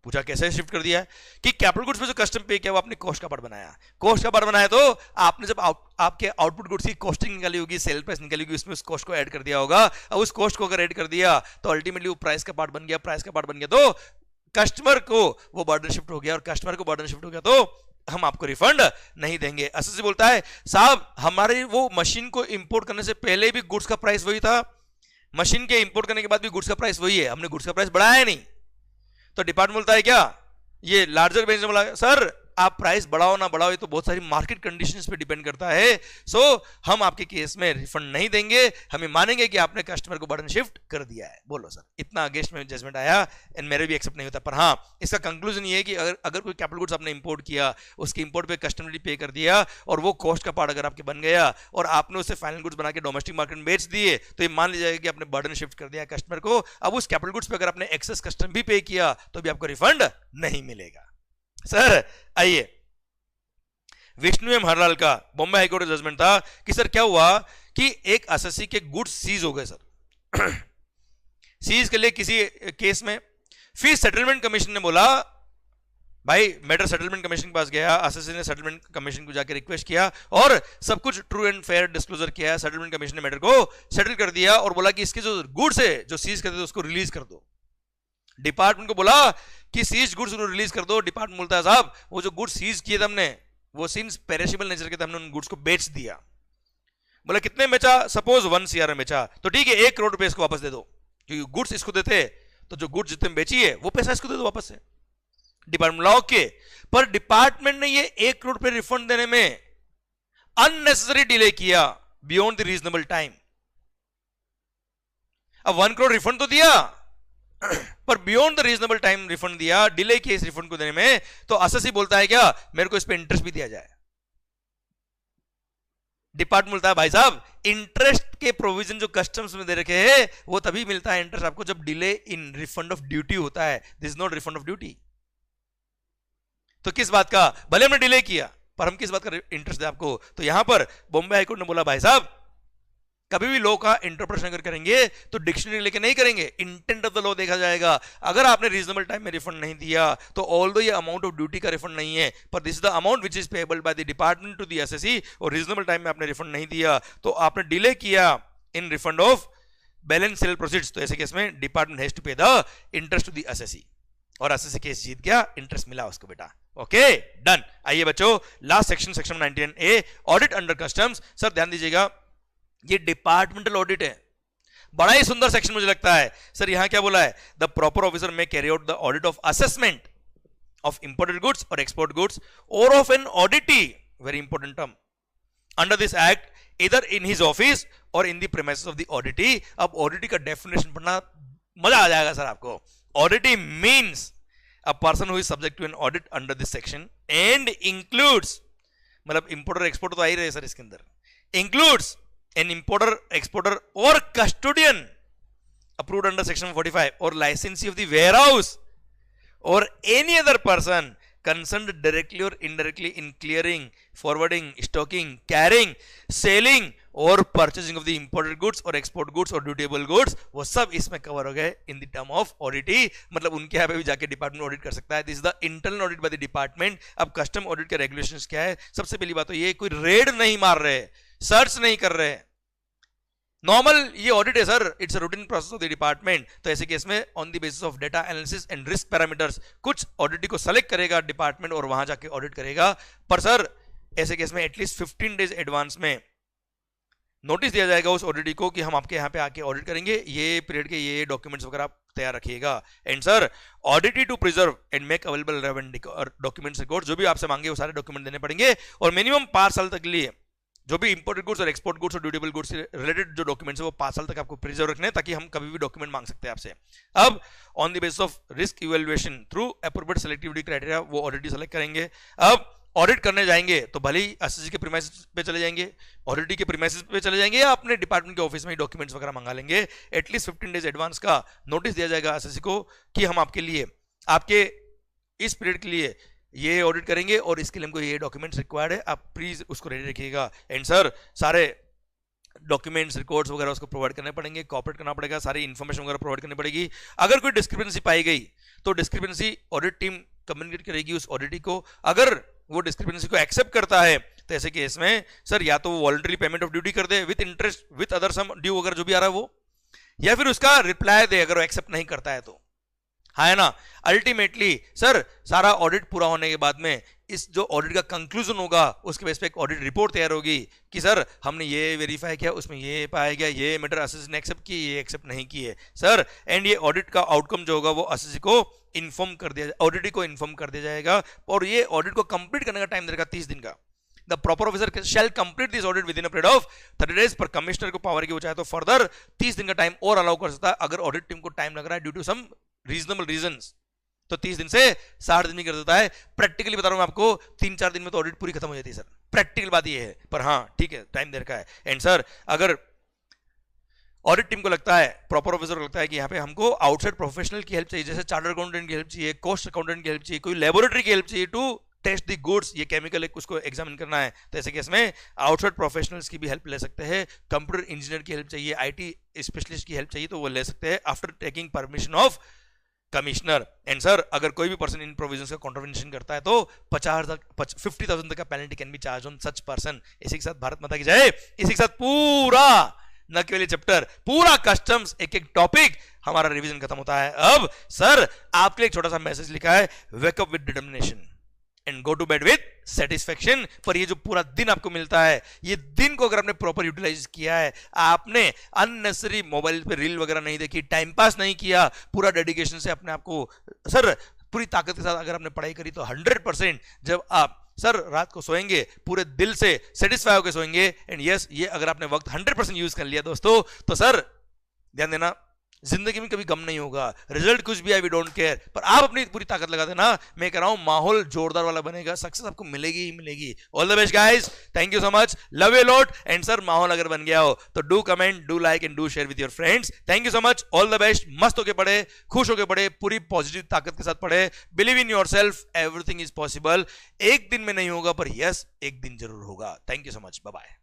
पूछा कैसे शिफ्ट कर दिया है कि कैपिटल गुड्स पे जो कस्टम पे किया वो आपने कॉस्ट का पार्ट बनाया, कॉस्ट का पार्ट बनाया तो आपने जब आपके आउटपुट गुड्स की कॉस्टिंग निकाली होगी, सेल प्राइस निकाली होगी, उसमें उस कॉस्ट को ऐड कर दिया होगा। अब उस कॉस्ट को अगर ऐड कर दिया तो अल्टीमेटली वो प्राइस का पार्ट बन गया, प्राइस का पार्ट बन गया तो कस्टमर को वो बर्डन शिफ्ट हो गया, और कस्टमर को बर्डन शिफ्ट हो गया तो हम आपको रिफंड नहीं देंगे। एसएससी बोलता है साहब हमारी वो मशीन को इंपोर्ट करने से पहले भी गुड्स का प्राइस वही था, मशीन के इंपोर्ट करने के बाद भी गुड्स का प्राइस वही है, हमने गुड्स का प्राइस बढ़ाया नहीं। तो डिपार्टमेंट बोलता है क्या, ये लार्जर बेंच ने बोला सर आप प्राइस बढ़ाओ ना बढ़ाओ ये तो बहुत सारी मार्केट कंडीशंस पे डिपेंड करता है, सो हम आपके केस में रिफंड नहीं देंगे, हमें मानेंगे कि आपने कस्टमर को बर्डन शिफ्ट कर दिया है। बोलो सर, इतना अगेंस्ट में जजमेंट आया, एंड मेरे भी एक्सेप्ट नहीं होता। पर हाँ इसका कंक्लूजन ये है कि अगर कोई कैपिटल गुड्स आपने इंपोर्ट किया, उसके इंपोर्ट पे कस्टम ड्यूटी पे कर दिया, और वो कॉस्ट का पार्ट अगर आपके बन गया और आपने उसे फाइनल गुड्स बना के डोमेस्टिक मार्केट में बेच दिए, तो ये मान लीजिएगा कि आपने बर्डन शिफ्ट कर दिया कस्टमर को। अब उस कैपिटल गुड्स पे अगर आपने एक्सेस कस्टम भी पे किया तो भी आपको रिफंड नहीं मिलेगा। सर आइए, विष्णु एम हरलाल का बॉम्बे हाईकोर्ट का जजमेंट था कि सर क्या हुआ कि एक एसएससी के गुड्स सीज हो गए सर सीज के लिए किसी केस में, फिर सेटलमेंट कमीशन ने बोला भाई मैटर सेटलमेंट कमीशन के पास गया, एसएससी ने सेटलमेंट कमीशन को जाकर रिक्वेस्ट किया और सब कुछ ट्रू एंड फेयर डिस्क्लोजर किया, सेटलमेंट कमीशन ने मैटर को सेटल कर दिया और बोला कि इसके जो गुड्स है जो सीज करते थे उसको रिलीज कर दो। डिपार्टमेंट को बोला कि सीज गुड्स को रिलीज कर दो, डिपार्टमेंट बोलता है साहब वो जो गुड्स सीज किए थे हमने वो सिंस पेरिशेबल नेचर के थे, हमने उन गुड्स को बेच दिया। बोला कितने बेचा, सपोज 1 CR में बेचा, तो ठीक है 1 करोड़ रुपए इसको वापस दे दो, क्योंकि गुड्स इसको देते, तो जो गुड्स जितने बेची है वो पैसा इसको दे दो वापस से, डिपार्टमेंट लॉ के। पर डिपार्टमेंट ने ये 1 करोड़ रुपए रिफंड देने में अननेसेसरी डिले किया बियॉन्ड द रीजनेबल टाइम। अब 1 करोड़ रिफंड तो दिया पर beyond the reasonable time refund दिया, डिले किया इस रिफंड को देने में, तो एसएससी बोलता है क्या मेरे को इस पे इंटरेस्ट भी दिया जाए। डिपार्टमेंट बोलता है भाई साहब इंटरेस्ट के प्रोविजन जो कस्टम्स में दे रखे हैं वो तभी मिलता है इंटरेस्ट आपको जब delay in refund of duty होता है, this is not refund of duty. तो किस बात का, भले हमने डिले किया पर हम किस बात का इंटरेस्ट दे आपको। तो यहां पर बॉम्बे हाईकोर्ट ने बोला भाई साहब कभी भी लॉ का इंटरप्रिटेशन अगर करेंगे तो डिक्शनरी लेके नहीं करेंगे, इंटेंट ऑफ द लॉ देखा जाएगा। अगर आपने रीजनेबल टाइम में रिफंड नहीं दिया तो ऑल्दो ये अमाउंट ऑफ ड्यूटी का रिफंड नहीं है, पर this is the amount which is payable by the department to the SSC, और रीजनेबल टाइम में आपने रिफंड नहीं दिया तो आपने डिले किया in refund of balance sale proceeds, तो ऐसे केस में department has to pay the interest to the SSC, और एसएससी केस जीत गया, इंटरेस्ट मिला उसको बेटा। Okay done. आइए बच्चों last section, section 19A audit under customs. Sir ध्यान दीजिएगा ये डिपार्टमेंटल ऑडिट है, बड़ा ही सुंदर सेक्शन मुझे लगता है। सर यहां क्या बोला है, the proper officer may carry out the audit of assessment of imported goods और एक्सपोर्ट गुड्स और of an auditee, very important term, under this act इधर इन हिज ऑफिस और in the premises of the auditee. अब auditee का definition पढ़ना मजा आ जाएगा sir आपको। Auditee means a person who is subject to an audit under this section and includes, मतलब importer exporter तो आ ही रहे सर इसके अंदर, includes an importer, exporter or custodian approved under section 45 or licensee of the warehouse or any other person concerned directly or indirectly in clearing, forwarding, stocking, carrying, selling or purchasing of the imported goods or export goods or dutiable goods, वो सब इसमें cover हो गए in the term of audit। मतलब उनके यहाँ पे भी जाके डिपार्टमेंट ऑडिट कर सकता है। This is the internal audit bye the department. अब कस्टम ऑडिट के रेगुलेशंस क्या है, सबसे पहली बात तो ये कोई रेड नहीं मार रहे, सर्च नहीं कर रहे, नॉर्मल ये ऑडिट है sir, it's a routine process of the department. तो ऐसे केस में on the basis of data analysis and risk parameters कुछ ऑडिटी को सेलेक्ट करेगा डिपार्टमेंट और वहां जाके ऑडिट करेगा। पर सर ऐसे केस में एटलीस्ट 15 डेज एडवांस में नोटिस दिया जाएगा उस ऑडिटी को कि हम आपके यहाँ पे आके ऑडिट करेंगे, ये पीरियड के ये डॉक्यूमेंट्स वगैरह आप तैयार रखिएगा। And sir auditee to preserve and make available relevant documents record, जो भी आपसे मांगे वो सारे डॉक्यूमेंट देने पड़ेंगे, और मिनिमम 5 साल तक के लिए जो भी इंपोर्टेड गुड्स और एक्सपोर्ट गुड्स और ड्यूटेबल गुड्स से रिलेटेड जो डॉक्यूमेंट्स है वो 5 साल तक आपको प्रिजर्व रखने हैं, ताकि हम कभी भी डॉक्यूमेंट मांग सकते हैं आपसे। अब on the basis of risk evaluation through appropriate selectivity criteria वो ऑडिटी सेलेक्ट करेंगे। अब ऑडिट करने जाएंगे तो भले ही एसएससी के प्रीमाइसेस पे चले जाएंगे, ऑडिटी के प्रीमाइसेस पे चले जाएंगे, या अपने डिपार्टमेंट के ऑफिस में ही डॉक्यूमेंट्स वगैरह मंगा लेंगे। एटलीस्ट 15 डेज एडवांस का नोटिस दिया जाएगा एसएससी को कि हम आपके लिए आपके इस पीरियड के लिए ये ऑडिट करेंगे और इसके लिए हमको ये डॉक्यूमेंट्स रिक्वायर्ड है, आप प्लीज उसको रेडी रखिएगा। एंड सर सारे डॉक्यूमेंट्स रिकॉर्ड्स वगैरह उसको प्रोवाइड करने पड़ेंगे, कॉपरेट करना पड़ेगा, सारी इन्फॉर्मेशन वगैरह प्रोवाइड करनी पड़ेगी। अगर कोई डिस्क्रिपेंसी पाई गई तो डिस्क्रिपेंसी ऑडिट टीम कम्युनिकेट करेगी उस ऑडिटी को। अगर वो डिस्क्रिपेंसी को एक्सेप्ट करता है तो ऐसे केस में सर या तो वो वॉलंटरी पेमेंट ऑफ ड्यूटी कर दे with interest with other sum due अगर जो भी आ रहा है वो, या फिर उसका रिप्लाई दे अगर वो एक्सेप्ट नहीं करता है तो, है ना। अल्टीमेटली सर सारा ऑडिट पूरा होने के बाद में इस जो ऑडिट का कंक्लूजन होगा उसके बेस पे एक ऑडिट रिपोर्ट तैयार होगी कि सर हमने ये वेरीफाई किया, उसमें ये पाया गया, ये मैटर एसएससी ने एक्सेप्ट किए, ये एक्सेप्ट नहीं किए सर। एंड ये ऑडिट का आउटकम जो होगा वो एसएससी को इन्फॉर्म कर दिया, ऑडिटी को इन्फॉर्म कर दिया जाएगा, और ये ऑडिट को कंप्लीट करने का टाइम देगा 30 दिन का। The proper officer shall complete this audit with in a period of 30 days, पर कमिश्नर को पावर की वो चाहे तो फर्दर 30 दिन का टाइम और अलाउ कर सकता है अगर ऑडिट टीम को टाइम लग रहा है due to some reasonable reasons, तो 30 दिन से 60 दिन ही कर देता है। प्रैक्टिकली बता रहा हूं मैं आपको 3-4 दिन में तो ऑडिट पूरी खत्म हो जाती है सर, प्रैक्टिकल बात ये है, पर हाँ ठीक है टाइम दे रखा है। एंड सर अगर ऑडिट टीम को लगता है, प्रॉपर ऑफिसर को लगता है कि यहाँ पे हमको आउटसाइड प्रोफेशनल की हेल्प चाहिए, जैसे चार्टर्ड अकाउंटेंट की हेल्प चाहिए, कॉस्ट अकाउंटेंट की हेल्प चाहिए, कोई लेबोरेटरी की हेल्प चाहिए टू टेस्ट द गुड्स, ये केमिकल है उसको एग्जामिन करना है, तो ऐसे केस में आउटसाइड प्रोफेशनल्स की भी हेल्प ले सकते हैं। कंप्यूटर इंजीनियर की हेल्प चाहिए, आईटी स्पेशलिस्ट की हेल्प चाहिए तो वो ले सकते हैं after taking permission of commissioner. And sir अगर कोई भी पर्सन इन प्रोविजंस का कॉन्ट्रवेंशन करता है तो 50,000 तक का penalty can be charge on such person. इसी के साथ भारत माता की जय। इसी के साथ पूरा न केवल चैप्टर, पूरा कस्टम्स एक एक टॉपिक हमारा रिवीजन खत्म होता है। अब सर आपके लिए एक छोटा सा मैसेज लिखा है, wake up with determination. And go to bed with satisfaction. पर ये जो पूरा दिन आपको मिलता है, ये दिन को अगर आपने प्रॉपर यूटिलाइज किया है, आपने अननेसेसरी मोबाइल पे रील वगैरह नहीं देखी, टाइम पास नहीं किया, पूरा डेडिकेशन से अपने आप को सर पूरी ताकत के साथ अगर आपने पढ़ाई करी, तो 100% जब आप सर रात को सोएंगे पूरे दिल से सेटिस्फाई होकर सोएंगे। एंड यस, ये अगर आपने वक्त 100% यूज कर लिया दोस्तों, तो सर ध्यान देना, जिंदगी में कभी गम नहीं होगा। रिजल्ट कुछ भी है, वी डोंट केयर, पर आप अपनी पूरी ताकत लगा देना, मैं कह रहा हूं माहौल जोरदार वाला बनेगा, सक्सेस आपको मिलेगी ही मिलेगी। All the best guys, thank you so much, love you lot. And sir माहौल अगर बन गया हो तो do comment, do like and do share with your friends. Thank you so much, all the best. मस्त होके पढ़े, खुश होके पढ़े, पूरी पॉजिटिव ताकत के साथ पढ़े, believe in your self, everything is possible. एक दिन में नहीं होगा, पर यस एक दिन जरूर होगा। Thank you so much, bye bye.